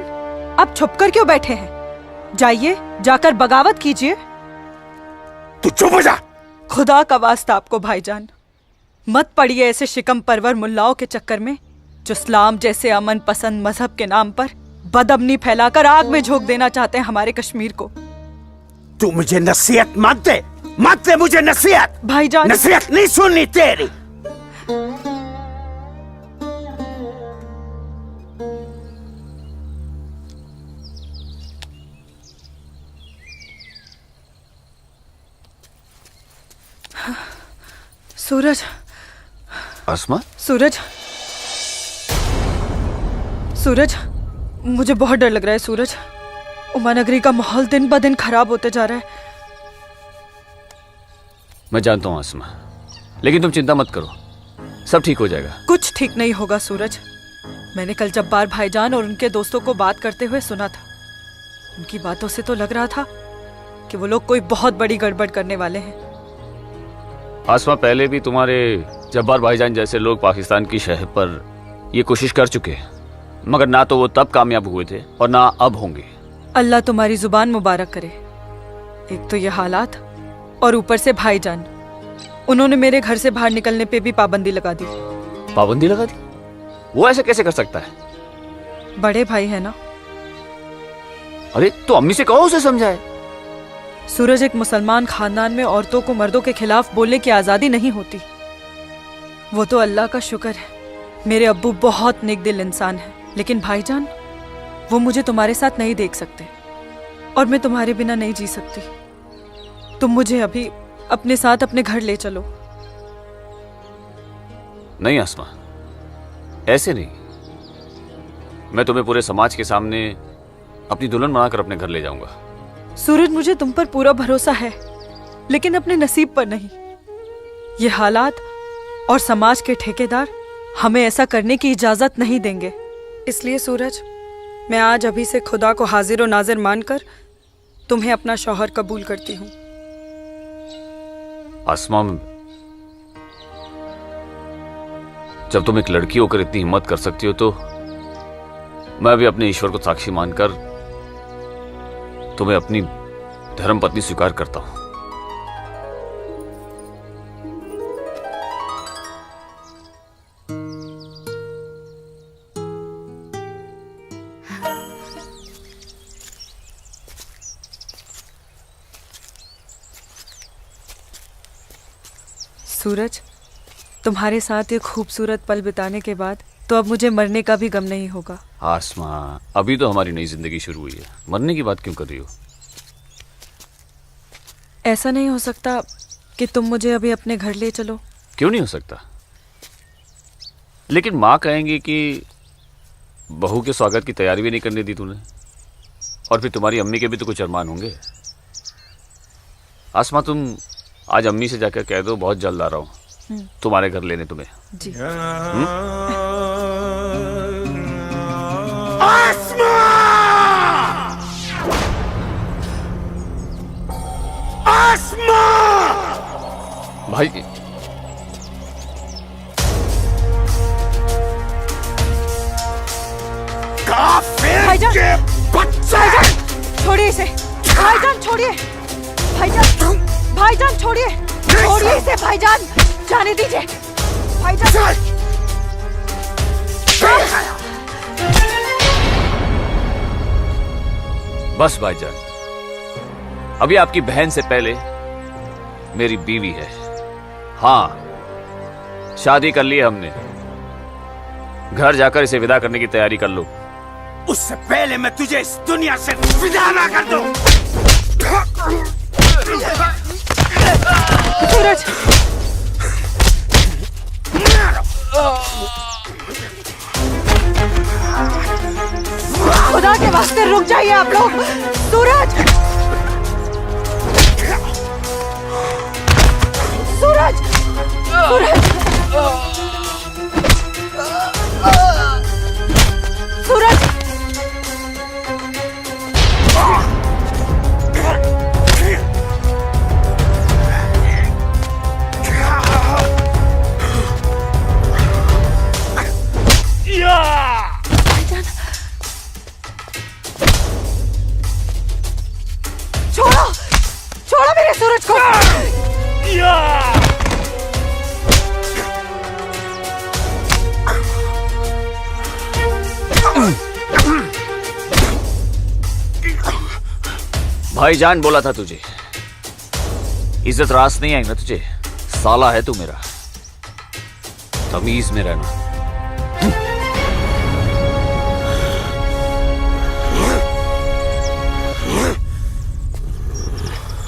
अब छुपकर क्यों बैठे हैं? जाइए, जाकर बगावत कीजिए। तू चुप हो जा। खुदा का वास्ता आपको भाईजान, मत पड़िए ऐसे शिकम परवर मुल्लाओं के चक्कर में जो इस्लाम जैसे अमन पसंद मजहब के नाम पर बदअमनी फैलाकर आग में झोंक देना चाहते हैं हमारे कश्मीर को। तू मुझे नसीहत मत दे, मत दे मुझे नसीहत। भाईजान, नसीहत नहीं सुननी तेरी। सूरज, आसमा, सूरज, सूरज, मुझे बहुत डर लग रहा है सूरज। उमा नगरी का माहौल दिन ब दिन खराब होते जा रहा है। मैं जानता हूँ आसमा, लेकिन तुम चिंता मत करो, सब ठीक हो जाएगा। कुछ ठीक नहीं होगा सूरज। मैंने कल जब्बार भाईजान और उनके दोस्तों को बात करते हुए सुना था। उनकी बातों से तो लग रहा था कि वो लोग कोई बहुत बड़ी गड़बड़ करने वाले हैं। आसमा, पहले भी तुम्हारे जब्बार भाईजान जैसे लोग पाकिस्तान की शहर पर ये कोशिश कर चुके हैं, मगर ना तो वो तब कामयाब हुए थे और ना अब होंगे। अल्लाह तुम्हारी जुबान मुबारक करे। एक तो ये हालात और ऊपर से भाईजान, उन्होंने मेरे घर से बाहर निकलने पे भी पाबंदी लगा दी। पाबंदी लगा दी? वो ऐसे कैसे कर सकता है? बड़े भाई है ना। अरे तो अम्मी से कहो, उसे समझाए। सूरज, एक मुसलमान खानदान में औरतों को मर्दों के खिलाफ बोलने की आजादी नहीं होती। वो तो अल्लाह का शुक्र है, मेरे अब्बू बहुत नेक दिल इंसान है, लेकिन भाईजान वो मुझे तुम्हारे साथ नहीं देख सकते और मैं तुम्हारे बिना नहीं जी सकती। तुम मुझे अभी अपने साथ अपने घर ले चलो। नहीं आसमा, ऐसे नहीं। मैं तुम्हें पूरे समाज के सामने अपनी दुल्हन बनाकर अपने घर ले जाऊंगा। सूरज, मुझे तुम पर पूरा भरोसा है, लेकिन अपने नसीब पर नहीं। ये हालात और समाज के ठेकेदार हमें ऐसा करने की इजाजत नहीं देंगे। इसलिए सूरज, मैं आज अभी से खुदा को हाजिर और नाजिर मानकर तुम्हें अपना शौहर कबूल करती हूँ। आसमा, जब तुम एक लड़की होकर इतनी हिम्मत कर सकती हो तो मैं भी अपने ईश्वर को साक्षी मानकर तुम्हें अपनी धर्मपत्नी स्वीकार करता हूं। सूरज, तुम्हारे साथ ये खूबसूरत पल बिताने के बाद तो अब मुझे मरने का भी गम नहीं होगा। आसमा, अभी तो हमारी नई जिंदगी शुरू हुई है, मरने की बात क्यों कर रही हो? ऐसा नहीं हो सकता कि तुम मुझे अभी अपने घर ले चलो? क्यों नहीं हो सकता? लेकिन माँ कहेंगी कि बहू के स्वागत की तैयारी भी नहीं करने दी तूने, और फिर तुम्हारी अम्मी के भी तो कुछ अरमान होंगे। आसमा, तुम आज अम्मी से जाकर कह दो बहुत जल्द आ रहा हूँ तुम्हारे घर लेने तुम्हें। जी। आसमा! आसमा! भाई भाईजान, छोड़िए इसे। भाईजान छोड़िए। भाईजान, भाईजान छोड़िए। छोड़िए इसे भाईजान, जाने दीजिए भाईजान। बस भाईजान, अभी आपकी बहन से पहले मेरी बीवी है। हाँ, शादी कर ली है हमने। घर जाकर इसे विदा करने की तैयारी कर लो। उससे पहले मैं तुझे इस दुनिया से विदा ना कर दूं। सूरज, खुदा के वास्ते रुक जाइए आप लोग। सूरज, सूरज, सूरज, सूरज। छोड़ो, छोड़ो मेरे सूरज को। भाईजान बोला था तुझे, इज्जत रास नहीं आई ना तुझे। साला है तू मेरा, तमीज में रहना।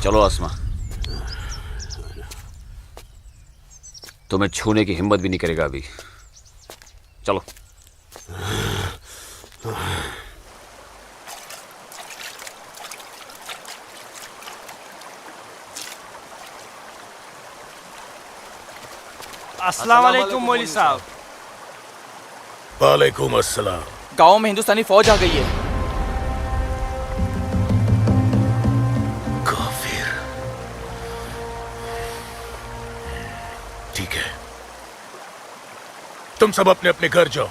चलो आसमा, तुम्हें छूने की हिम्मत भी नहीं करेगा अभी। चलो। अस्सलाम वालेकुम मौलवी साहब। वालेकुम अस्सलाम। गांव में हिंदुस्तानी फौज आ गई है। काफिर। ठीक है, तुम सब अपने अपने घर जाओ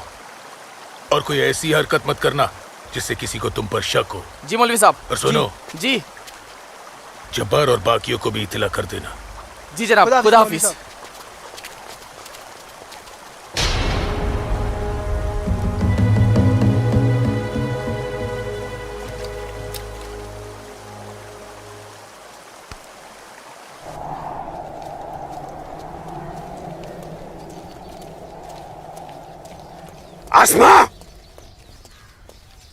और कोई ऐसी हरकत मत करना जिससे किसी को तुम पर शक हो। जी मौलवी साहब। और सुनो जी, जब्बार और बाकियों को भी इत्तला कर देना। जी जनाब, खुदा हाफिज। आसमा!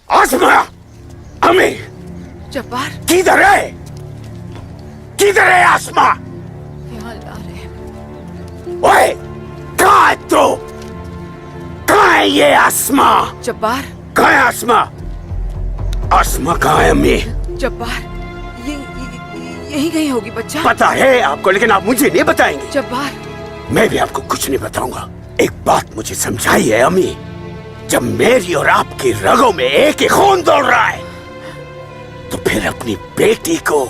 आसमा! अम्मी! जब्बार, किधर है? किधर है आसमा? यहाँ ला रहे। ओए, कहाँ है तू? कहाँ है ये आसमा? जब्बार, कहाँ है आसमा? आसमा कहाँ है अम्मी? जब्बार, यही कहीं होगी बच्चा। पता है आपको, लेकिन आप मुझे नहीं बताएंगे। जब्बार, मैं भी आपको कुछ नहीं बताऊंगा। एक बात मुझे समझाई है अम्मी, जब मेरी और आपकी रगों में एक ही खून दौड़ रहा है, तो फिर अपनी बेटी को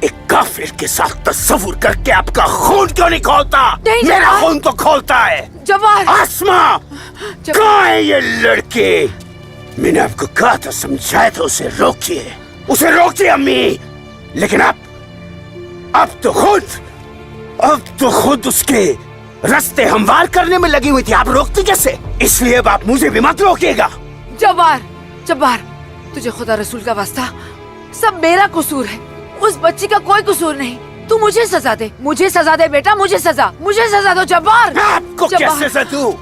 एक काफिर के साथ तस्वुर करके आपका खून क्यों नहीं खोलता? मेरा खून तो खोलता है। जब्बार, आसमा, कहाँ है ये लड़की? मैंने आपको कहा था, समझाया था, उसे रोकिए, उसे रोकिए अम्मी। लेकिन अब तो खुद उसके रास्ते हमवार करने में लगी हुई थी। आप रोकती कैसे? इसलिए अब आप मुझे भी मत रोकिएगा। जब्बार, जब्बार, तुझे खुदा रसूल का वास्ता, सब मेरा कसूर है, उस बच्ची का कोई कसूर नहीं। तू मुझे सजा दे, मुझे सजा दे बेटा, मुझे सजा दो जब्बार। आपको क्या सजा दूं?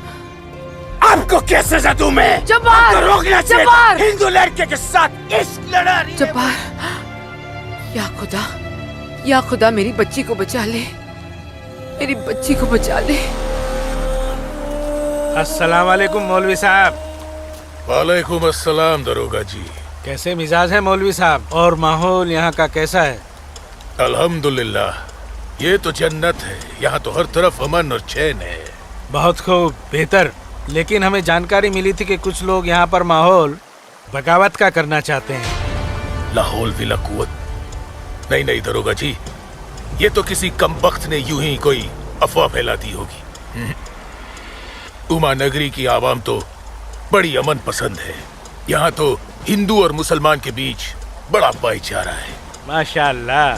आपको क्या सजा दूं मैं? जब्बार, आपको रोकना चाहिए था। जब्बार, हिंदू लड़के के साथ इश्क लड़ा रही है। जब्बार, या खुदा, या खुदा मेरी बच्ची को बचा ले, मेरी बच्ची को बचा ले। अस्सलाम वालेकुम मौलवी साहब। वालेकुम अस्सलाम दरोगा जी। कैसे मिजाज है मौलवी साहब, और माहौल यहाँ का कैसा है? अल्हम्दुलिल्लाह, ये तो जन्नत है। यहाँ तो हर तरफ अमन और चैन है। बहुत खूब, बेहतर। लेकिन हमें जानकारी मिली थी कि कुछ लोग यहाँ पर माहौल बगावत का करना चाहते हैं। लाहौल विला कुवत। नहीं नहीं दरोगा जी, ये तो किसी कमबख्त ने यूं ही कोई अफवाह फैला दी होगी। उमा नगरी की आवाम तो बड़ी अमन पसंद है। यहाँ तो हिंदू और मुसलमान के बीच बड़ा भाईचारा है। माशाअल्लाह,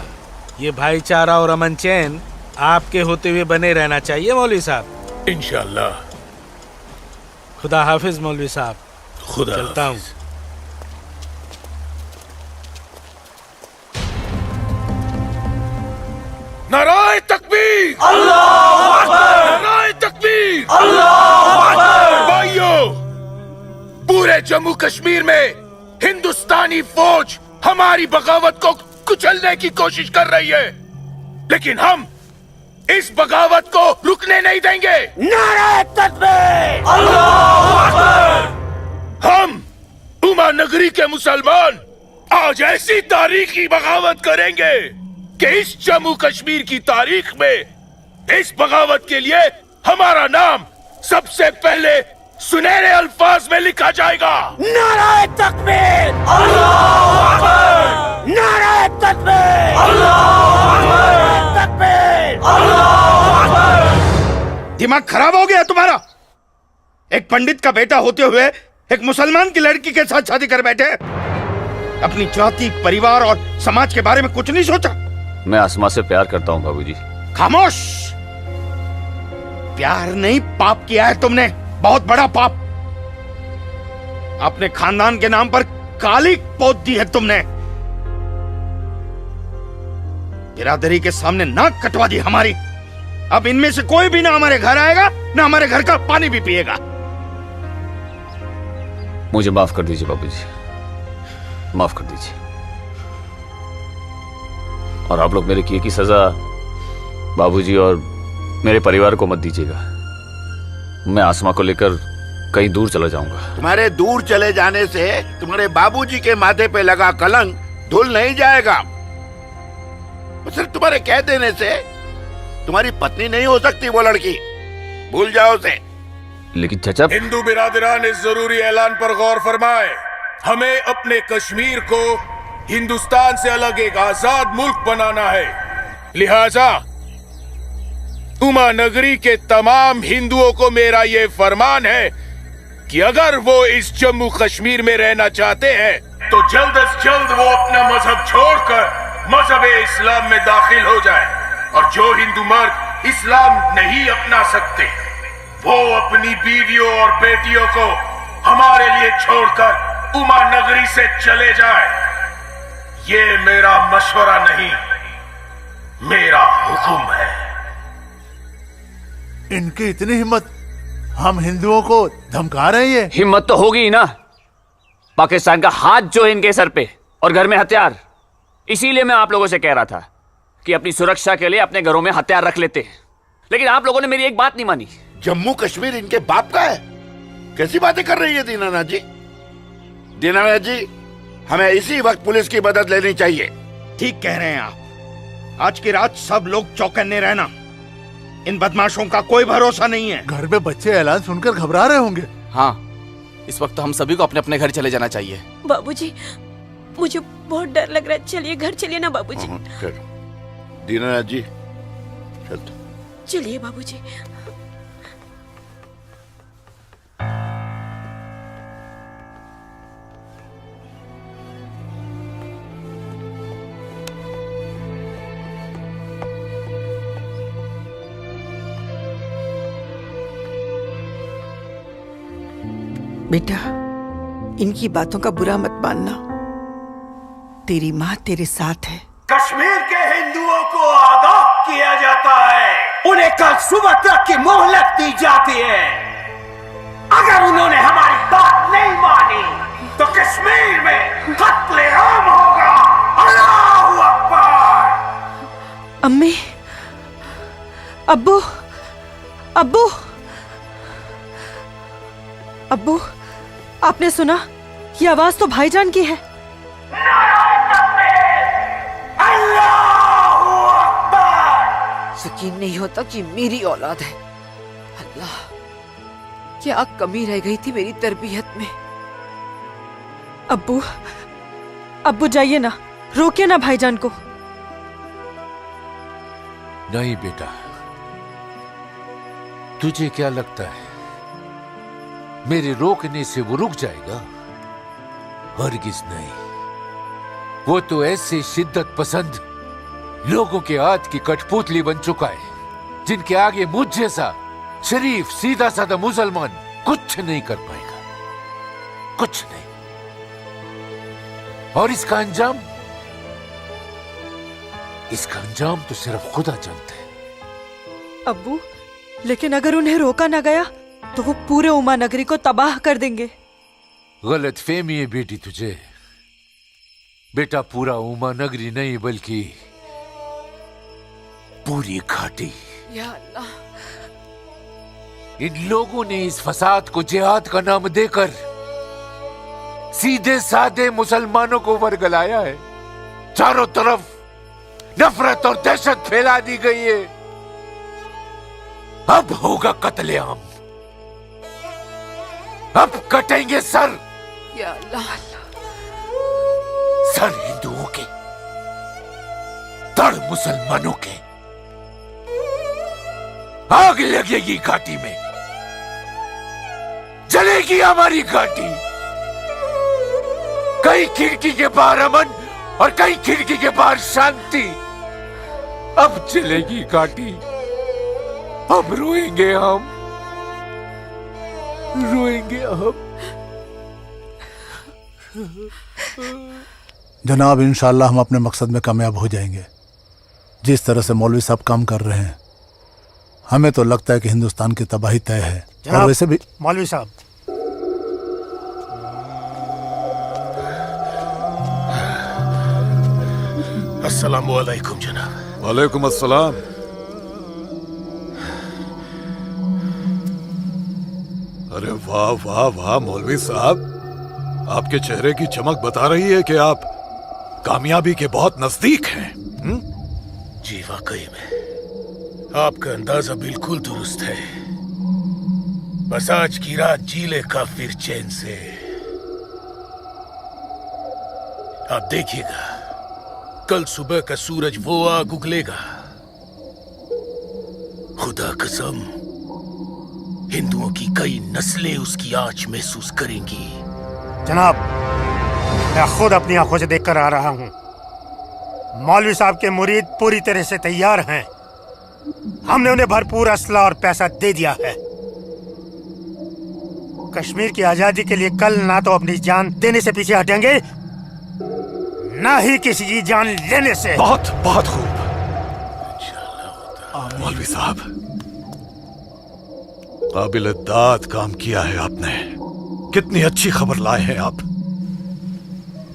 ये भाईचारा और अमन चैन आपके होते हुए बने रहना चाहिए मौलवी साहब। इंशाअल्लाह। खुदा हाफिज मौलवी साहब। खुदा चलता हूँ। नाराए तकबीर, अल्लाहू अकबर, नाराए तकबीर, अल्लाहू अकबर। भाइयों, पूरे जम्मू कश्मीर में हिंदुस्तानी फौज हमारी बगावत को कुचलने की कोशिश कर रही है, लेकिन हम इस बगावत को रुकने नहीं देंगे। नाराए तकबीर, अल्लाहू अकबर। हम उमा नगरी के मुसलमान आज ऐसी तारीखी बगावत करेंगे कि इस जम्मू कश्मीर की तारीख में इस बगावत के लिए हमारा नाम सबसे पहले सुनहरे अल्फाज में लिखा जाएगा। नाराए तकबीर, अल्लाहू अकबर। नाराए तकबीर, अल्लाहू अकबर। तकबीर, अल्लाहू अकबर। दिमाग खराब हो गया तुम्हारा? एक पंडित का बेटा होते हुए एक मुसलमान की लड़की के साथ शादी कर बैठे। अपनी जाति, परिवार और समाज के बारे में कुछ नहीं सोचा। मैं आसमा से प्यार करता हूँ बाबूजी। खामोश। प्यार नहीं, पाप किया है तुमने, बहुत बड़ा पाप। अपने खानदान के नाम पर काली पोत दी है तुमने। बिरादरी के सामने नाक कटवा दी हमारी। अब इनमें से कोई भी ना हमारे घर आएगा, ना हमारे घर का पानी भी पिएगा। मुझे माफ कर दीजिए बाबूजी, माफ कर दीजिए। और आप लोग मेरे किए की सजा बाबूजी और मेरे परिवार को मत दीजिएगा। मैं आसमा को लेकर कहीं दूर चला जाऊंगा। तुम्हारे दूर चले जाने से तुम्हारे बाबूजी के माथे पे लगा कलंक धुल नहीं जाएगा। सिर्फ तुम्हारे कह देने से तुम्हारी पत्नी नहीं हो सकती वो लड़की, भूल जाओ उसे। लेकिन चाचा, हिंदू बिरादरान इस जरूरी ऐलान पर गौर फरमाए। हमें अपने कश्मीर को हिंदुस्तान से अलग एक आजाद मुल्क बनाना है। लिहाजा उमा नगरी के तमाम हिंदुओं को मेरा ये फरमान है कि अगर वो इस जम्मू कश्मीर में रहना चाहते हैं तो जल्द से जल्द वो अपना मजहब छोड़कर मजहब इस्लाम में दाखिल हो जाए। और जो हिंदू मर्द इस्लाम नहीं अपना सकते वो अपनी बीवियों और बेटियों को हमारे लिए छोड़कर उमा नगरी से चले जाए। ये मेरा मशवरा नहीं, मेरा हुक्म है। इनकी इतनी हिम्मत, हम हिंदुओं को धमका रहे हैं। हिम्मत तो होगी ही ना। पाकिस्तान का हाथ जो है इनके सर पे और घर में हथियार। इसीलिए मैं आप लोगों से कह रहा था कि अपनी सुरक्षा के लिए अपने घरों में हथियार रख लेते हैं, लेकिन आप लोगों ने मेरी एक बात नहीं मानी। जम्मू कश्मीर इनके बाप का है? कैसी बातें कर रही है दीनानाथ जी? दीनानाथ जी, हमें इसी वक्त पुलिस की मदद लेनी चाहिए। ठीक कह रहे हैं आप। आज की रात सब लोग चौकन्ने रहना। इन बदमाशों का कोई भरोसा नहीं है। घर में बच्चे ऐलान सुनकर घबरा रहे होंगे। हाँ, इस वक्त हम सभी को अपने अपने घर चले जाना चाहिए। बाबूजी, मुझे बहुत डर लग रहा है। चलिए घर चलिए ना बाबूजी। दीनानाथ जी, चलते। चलिए बाबूजी। बेटा, इनकी बातों का बुरा मत मानना। तेरी माँ तेरे साथ है। कश्मीर के हिंदुओं को आगाह किया जाता है। उन्हें कल सुबह तक की मोहलत दी जाती है। अगर उन्होंने हमारी बात नहीं मानी तो कश्मीर में कत्ले आम होगा। अल्लाहू अकबर। अम्मी, अब्बू, अब्बू, अब्बू, आपने सुना? ये आवाज तो भाईजान की है। यकीन नहीं होता कि मेरी औलाद है। अल्लाह, क्या कमी रह गई थी मेरी तरबियत में। अब्बू, अब्बू जाइए ना, रोकिए ना भाईजान को। नहीं बेटा, तुझे क्या लगता है मेरे रोकने से वो रुक जाएगा? हरगिज नहीं। वो तो ऐसे शिद्दत पसंद लोगों के हाथ की कठपुतली बन चुका है जिनके आगे मुझ जैसा शरीफ सीधा साधा मुसलमान कुछ नहीं कर पाएगा, कुछ नहीं। और इसका अंजाम तो सिर्फ खुदा जानता है। अब्बू, लेकिन अगर उन्हें रोका ना गया तो वो पूरे उमा नगरी को तबाह कर देंगे। गलत फहमी है बेटी तुझे। बेटा, पूरा उमा नगरी नहीं बल्कि पूरी घाटी। या अल्लाह, इन लोगों ने इस फसाद को जिहाद का नाम देकर सीधे साधे मुसलमानों को वर्गलाया है। चारों तरफ नफरत और दहशत फैला दी गई है। अब होगा कत्लेआम, अब कटेंगे सर। या अल्लाह, सर हिंदुओं के, धड़ मुसलमानों के। आग लगेगी घाटी में, जलेगी हमारी घाटी। कई खिड़की के बाहर अमन और कई खिड़की के बाहर शांति। अब चलेगी घाटी, अब रोएंगे हम, रोएंगे हम। जनाब, इंशाल्लाह हम अपने मकसद में कामयाब हो जाएंगे। जिस तरह से मौलवी साहब काम कर रहे हैं, हमें तो लगता है कि हिंदुस्तान की तबाही तय है। और वैसे भी मौलवी साहब, अस्सलामु अलैकुम जनाब। वालेकुम अस्सलाम। अरे वाह वाह वाह मौलवी साहब, आपके चेहरे की चमक बता रही है कि आप कामयाबी के बहुत नजदीक हैं। जी वाकई में आपका अंदाजा बिल्कुल दुरुस्त है। बस आज की रात जी ले काफिर चैन से। आप देखिएगा, कल सुबह का सूरज वो आग उगलेगा। खुदा कसम, हिंदुओं की कई नस्लें उसकी आंच महसूस करेंगी। जनाब, मैं खुद अपनी आंखों से देखकर आ रहा हूं। मौलवी साहब के मुरीद पूरी तरह से तैयार हैं। हमने उन्हें भरपूर असला और पैसा दे दिया है। कश्मीर की आजादी के लिए कल ना तो अपनी जान देने से पीछे हटेंगे, ना ही किसी की जान लेने से। बहुत बहुत खूब मौलवी साहब, काबिल दाद काम किया है आपने। कितनी अच्छी खबर लाए हैं आप।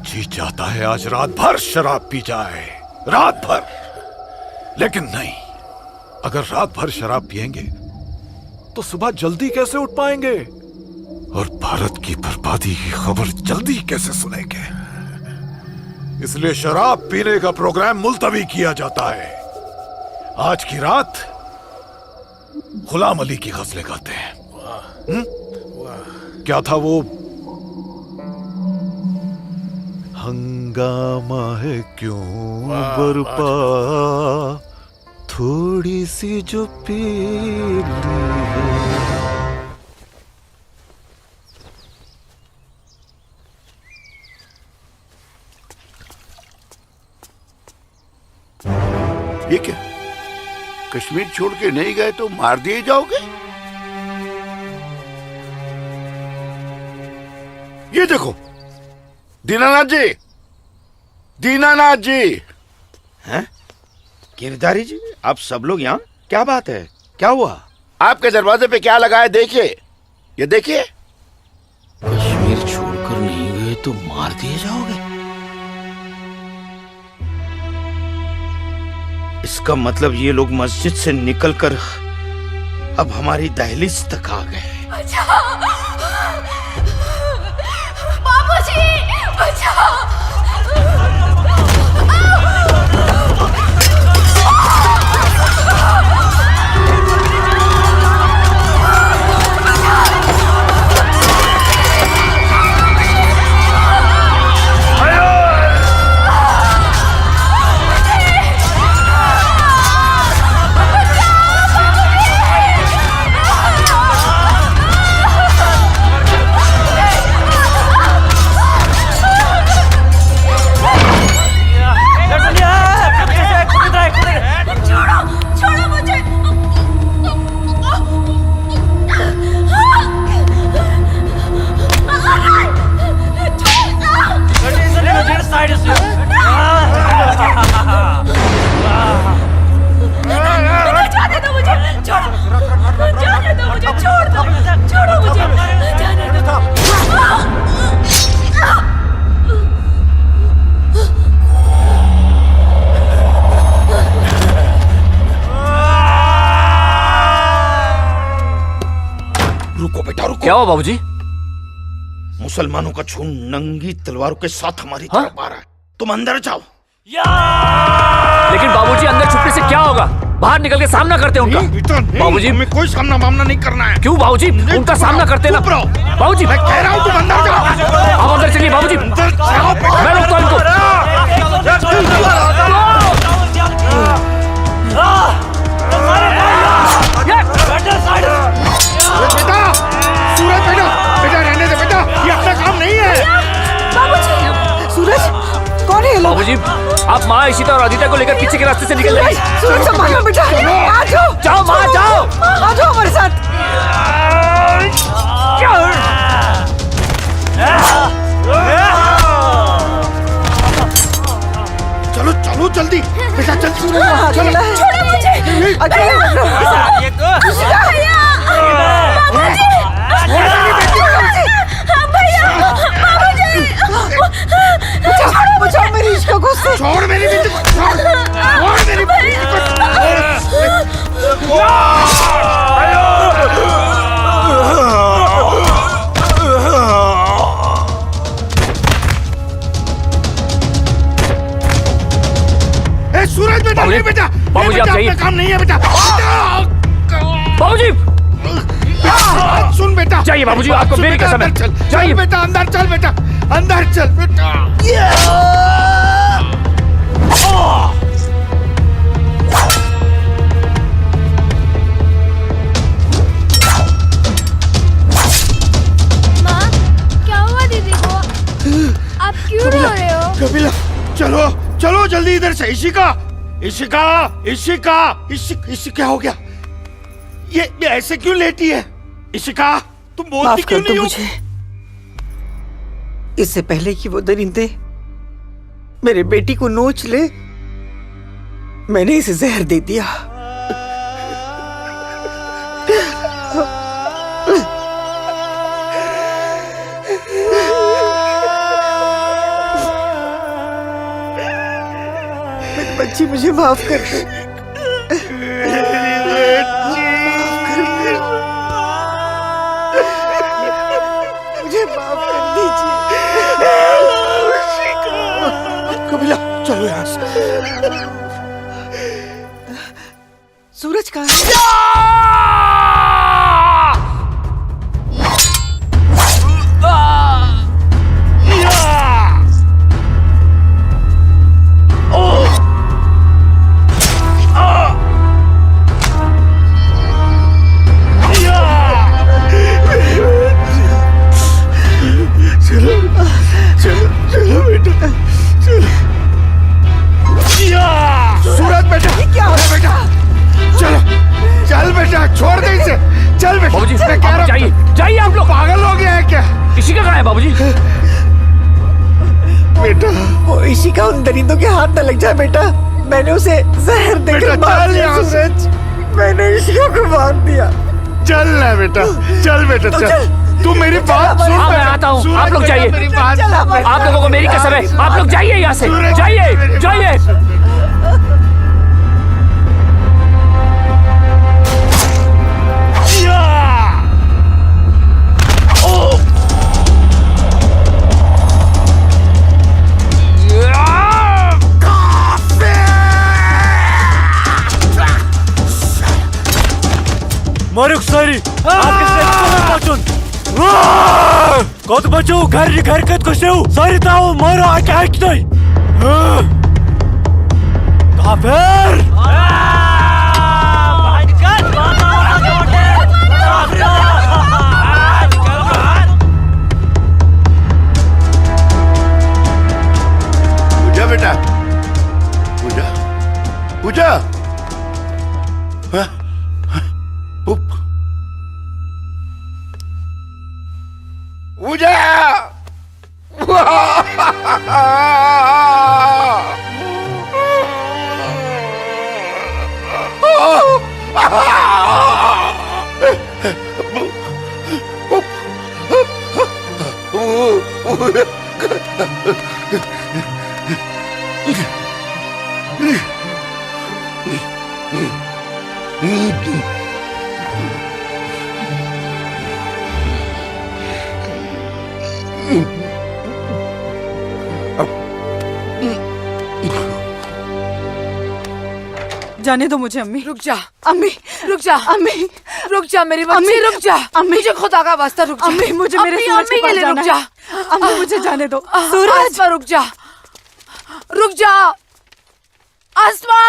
जी चाहता है आज रात भर शराब पी जाए, रात भर। लेकिन नहीं, अगर रात भर शराब पिएंगे तो सुबह जल्दी कैसे उठ पाएंगे और भारत की बर्बादी की खबर जल्दी कैसे सुनेंगे। इसलिए शराब पीने का प्रोग्राम मुलतवी किया जाता है। आज की रात गुलाम अली की गजलें गाते हैं। क्या था वो? हंगामा है क्यों बरपा, थोड़ी सी जो पी ली है। ये क्या, कश्मीर छोड़ के नहीं गए तो मार दिए जाओगे? ये देखो, दीनानाथ जी, दीनानाथ जी। हैं? गिरधारी जी, आप सब लोग यहाँ? क्या बात है, क्या हुआ? आपके दरवाजे पे क्या लगा है देखिए, ये देखिए। कश्मीर छोड़कर नहीं गए तो मार दिए जाओगे? इसका मतलब ये लोग मस्जिद से निकलकर अब हमारी दहलीज तक आ गए। बाबूजी, बचाओ। क्या हुआ बाबूजी? मुसलमानों का झुंड नंगी तलवारों के साथ हमारी तरफ आ रहा है। तुम अंदर जाओ। लेकिन बाबूजी अंदर छुपने से क्या होगा? बाहर निकल के सामना करते हैं उनका। बाबूजी हमें कोई सामना मामला नहीं करना है। क्यों बाबूजी? उनका सामना करते ना। बाबूजी मैं कह रहा हूँ तुम अंदर जाओ। आप अंदर चलिए बाबूजी। अंदर जाओ। मैं रोकता हूं इनको। बेटा, सूरज बेटा, बेटा रहने दे बेटा, ये अपना काम नहीं है। बाबूजी, सूरज कौन है ये लोग? बाबूजी आप माँ इशिता और आदित्य को लेकर पीछे के रास्ते से निकल जाइए। सूरज संभालो बेटा, आ जाओ। जाओ माँ जाओ। आ जाओ हमारे साथ। चलो चलो जल्दी बेटा, चल सूरज चलो। छोड़ो मुझे। बचाओ मेरी इश्क को से। छोड़ मेरी बेटी को, छोड़ मेरी बेटी को। सूरज बेटा, नहीं बेटा, बाबूजी आप जाइए। काम नहीं है बेटा। बाबूजी सुन बेटा, जाइए बाबूजी, आपको मेरी कसम है। जाइए बेटा, अंदर चल बेटा, अंदर चल बेटा। माँ, क्या हुआ दीदी को? आप क्यों रो रहे हो? कपिला, चलो चलो जल्दी इधर से। इशिका, इशिका, इशिका, इशिका क्या हो गया? ये ऐसे क्यों लेटी है? इशिका, तुम बोलती क्यों नहीं हो? मुझे इससे पहले कि वो दरिंदे मेरे बेटी को नोच ले, मैंने इसे जहर दे दिया। मेरी बच्ची मुझे माफ कर दे। मुझे माफ कर दीजिए। कपिला चलो यहाँ से। सूरज कहाँ है? सूरज बेटा, क्या हो रहा बेटा? चलो चल बेटा, छोड़ दे इसे। चल बेटा, बाबूजी मैं कह रहा हूं, जाइए जाइए। आप लोग पागल हो गया है क्या? इशिका कहाँ है बाबूजी? बेटा वो इशिका उन दरिंदों के हाथ न लग जाए बेटा। मैंने उसे जहर देकर मार दिया सूरज। मैंने इशिका को मार दिया। चल ना बेटा, चल बेटा, चल। तू मेरी बात सुन। हाँ मैं आता हूँ, आप लोग जाइए। आप लोगों को मेरी कसम है, आप लोग जाइए यहाँ से। जाइए जाइए। रुखसारी आपके पहुंचून कत बचो घर घर कत कशेव सारी ताऊ मारो आके हाकतोय काफिर पूजा बेटा पूजा पूजा हाँ? उप। पूजा जाने दो मुझे अम्मी। रुक जा अम्मी, रुक जा अम्मी, रुक जा मेरी बच्ची, रुक जा अम्मी, मुझे खुदा का वास्ता रुक जा अम्मी, मुझे मेरे सूरज के पास जाना है। अम्मी मुझे जाने दो। सूरज रुक जा, रुक जा आसमा।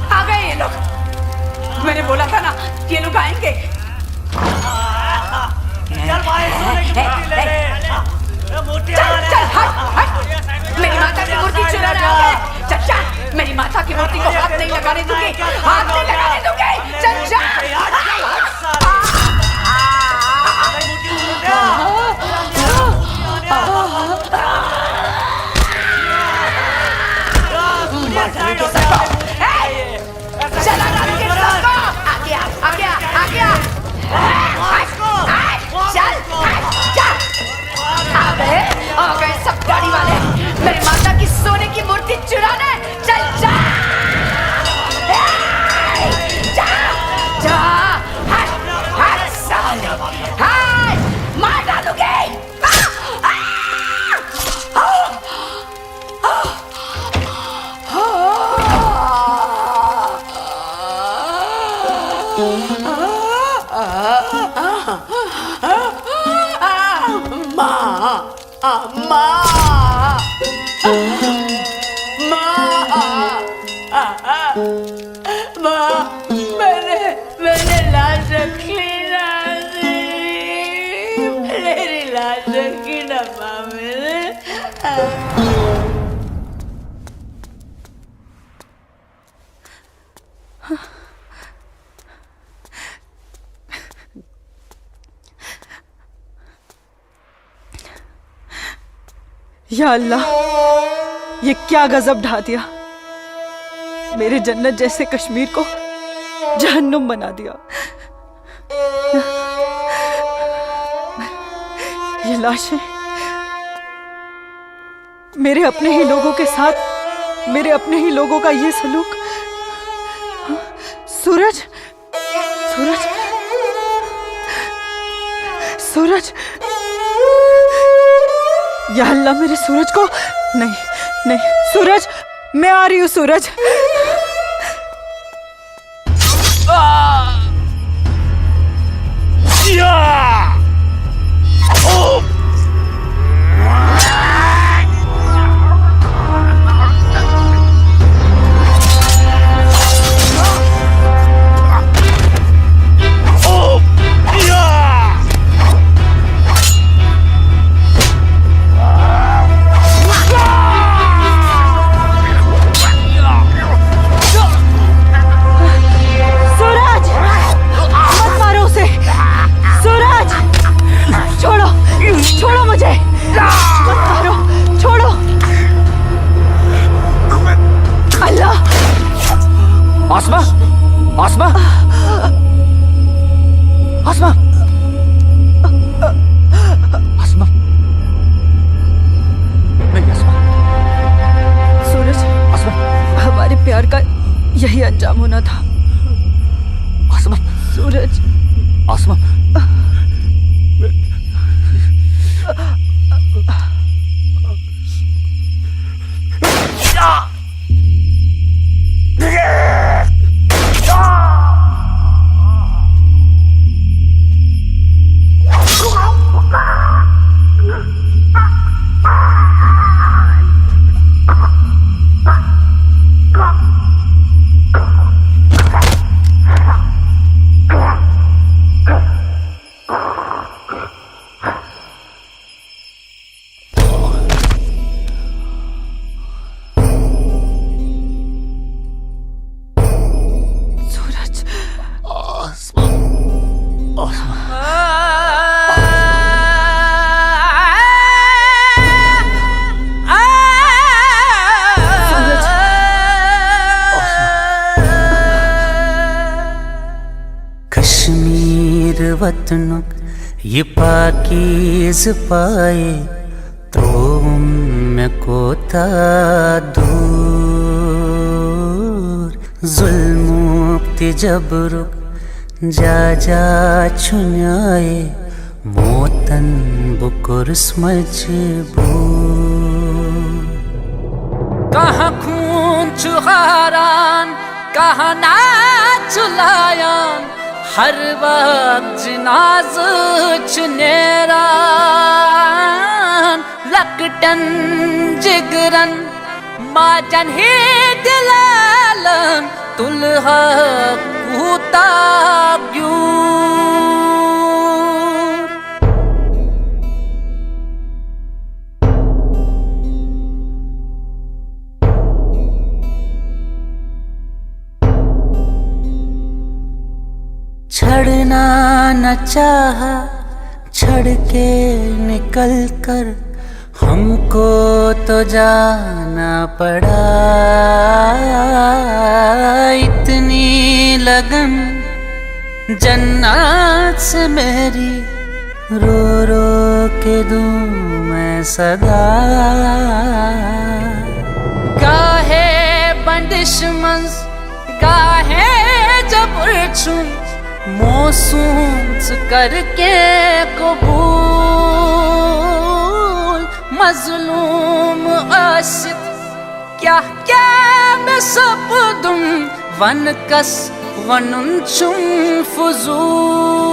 आ गए ये लोग, मैंने बोला था ना ये लोग आएंगे। चल चल हट हट, मेरी माता की मूर्ति चुरा रहा है। चल चल, मेरी माता की मूर्ति को हाथ नहीं लगाने दूंगी, हाथ नहीं लगाने दूंगी। चल चल चला डालूंगी सबको। आ गया आ गया आ गया। चल चल, अबे आ गए सब गाड़ी वाले मेरी माता की सोने की मूर्ति चुराने। चल चल जा, हट हट साले, हट मार डालूंगी। मैंने लाश रखी ना, मेरी लाश रखी ना माँ मैंने। या अल्लाह, ये क्या गजब ढा दिया। मेरे जन्नत जैसे कश्मीर को जहन्नुम बना दिया। ये लाशें मेरे अपने ही लोगों के साथ, मेरे अपने ही लोगों का ये सलूक। सूरज सूरज सूरज, या अल्लाह मेरे सूरज को। नहीं नहीं सूरज, मैं आ रही हूँ सूरज। आसमा, आसमा, आसमा, आसमा, नहीं आसमा, सूरज, आसमा, हमारे प्यार का यही अंजाम होना था। आसमा, सूरज, आसमा, वतनुक ये पाकीज़ पाए त्रोम में कोता दूर जुल्मुक्ति जबरुक जा जा छुन्याए मोतन बुकुर्स मजबूर कहाँ खून चुहारान कहाँ नाच लायान हर वक्त जिनाज चुनेरान लकटन जिगरन माजन ही दिलालन तुलहा कूता क्यों छड़ना न चाहा छड़ के निकल कर हमको तो जाना पड़ा इतनी लगन जन्नत से मेरी रो रो के दूं मैं सदा गाहे बंदिश मंस गाहे जबर छुं मोसूस करके कबूल मजलूम आशिक क्या क्या मैं सब दूं वन कस वनुन चुम फुजूल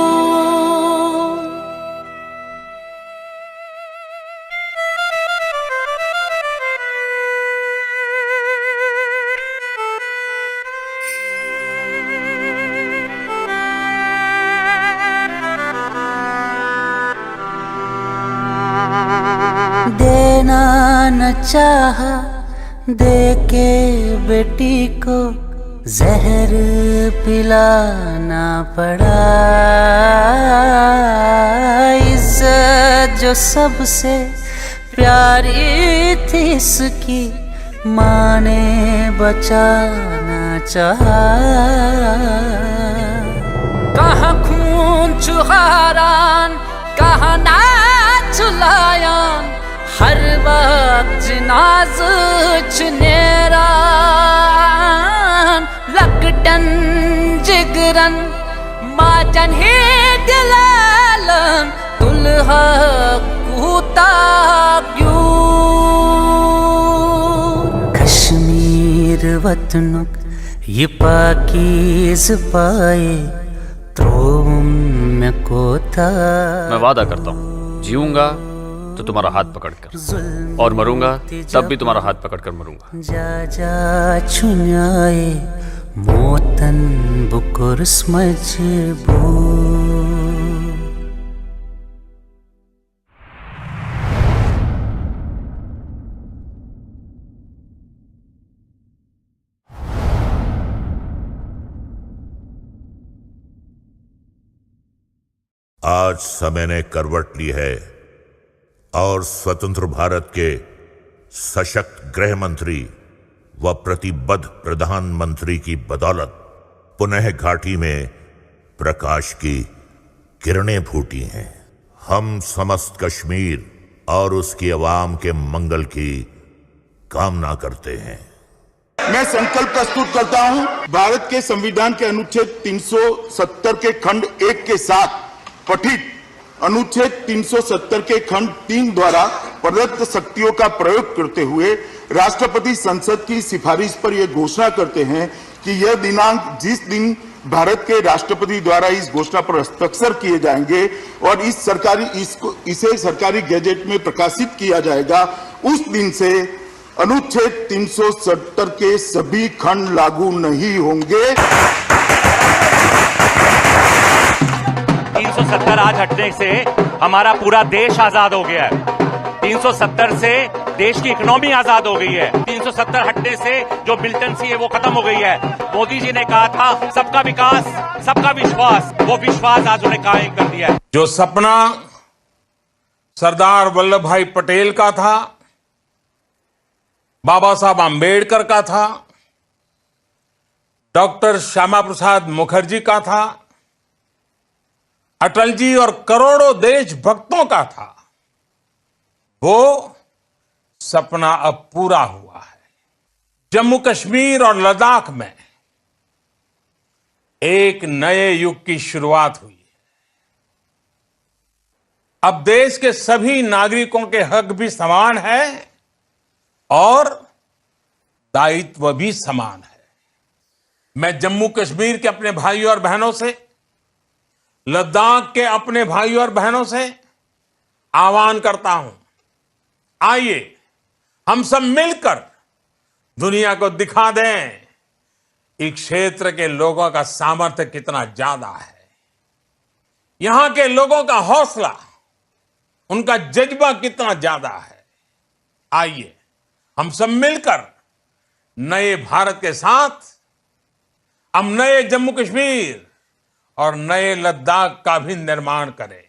देना न चाहा दे के बेटी को जहर पिलाना पड़ा इज्जत जो सबसे प्यारी थी इसकी माँ ने बचाना चाहा कहाँ खून चुहारान कहाँ नाच लायान हर वक्त जिनाज चुनेरान लकटन जिगरन माजन ही दिलालन तुलहा कूता क्यों कश्मीर वतनुक ये पाकीज़ पाए त्रोम में कोता मैं वादा करता हूँ जीऊंगा तो तुम्हारा हाथ पकड़कर और मरूंगा तब भी तुम्हारा हाथ पकड़कर मरूंगा जा जा छुन्याए मोतन बुकुर्स मजबूर आज समय ने करवट ली है और स्वतंत्र भारत के सशक्त गृह मंत्री व प्रतिबद्ध प्रधानमंत्री की बदौलत पुनः घाटी में प्रकाश की किरणें फूटी हैं। हम समस्त कश्मीर और उसकी आवाम के मंगल की कामना करते हैं। मैं संकल्प प्रस्तुत करता हूं, भारत के संविधान के अनुच्छेद 370 के खंड 1 के साथ पठित अनुच्छेद 370 के खंड 3 द्वारा प्रदत्त शक्तियों का प्रयोग करते हुए राष्ट्रपति संसद की सिफारिश पर यह घोषणा करते हैं कि यह दिनांक जिस दिन भारत के राष्ट्रपति द्वारा इस घोषणा पर हस्ताक्षर किए जाएंगे और इसे सरकारी गैजेट में प्रकाशित किया जाएगा, उस दिन से अनुच्छेद 370 के सभी खंड लागू नहीं होंगे। 370 आज हटने से हमारा पूरा देश आजाद हो गया है। 370 से देश की इकोनॉमी आजाद हो गई है। 370 हटने से जो मिलिटेंसी है वो खत्म हो गई है। मोदी जी ने कहा था सबका विकास सबका विश्वास, वो विश्वास आज उन्हें कायम कर दिया है। जो सपना सरदार वल्लभ भाई पटेल का था, बाबा साहब आम्बेडकर का था, डॉक्टर श्यामा प्रसाद मुखर्जी का था, अटल जी और करोड़ों देशभक्तों का था, वो सपना अब पूरा हुआ है। जम्मू कश्मीर और लद्दाख में एक नए युग की शुरुआत हुई है। अब देश के सभी नागरिकों के हक भी समान है और दायित्व भी समान है। मैं जम्मू कश्मीर के अपने भाइयों और बहनों से, लद्दाख के अपने भाइयों और बहनों से आह्वान करता हूं, आइए हम सब मिलकर दुनिया को दिखा दें इस क्षेत्र के लोगों का सामर्थ्य कितना ज्यादा है, यहां के लोगों का हौसला, उनका जज्बा कितना ज्यादा है। आइए हम सब मिलकर नए भारत के साथ हम नए जम्मू कश्मीर और नए लद्दाख का भी निर्माण करें।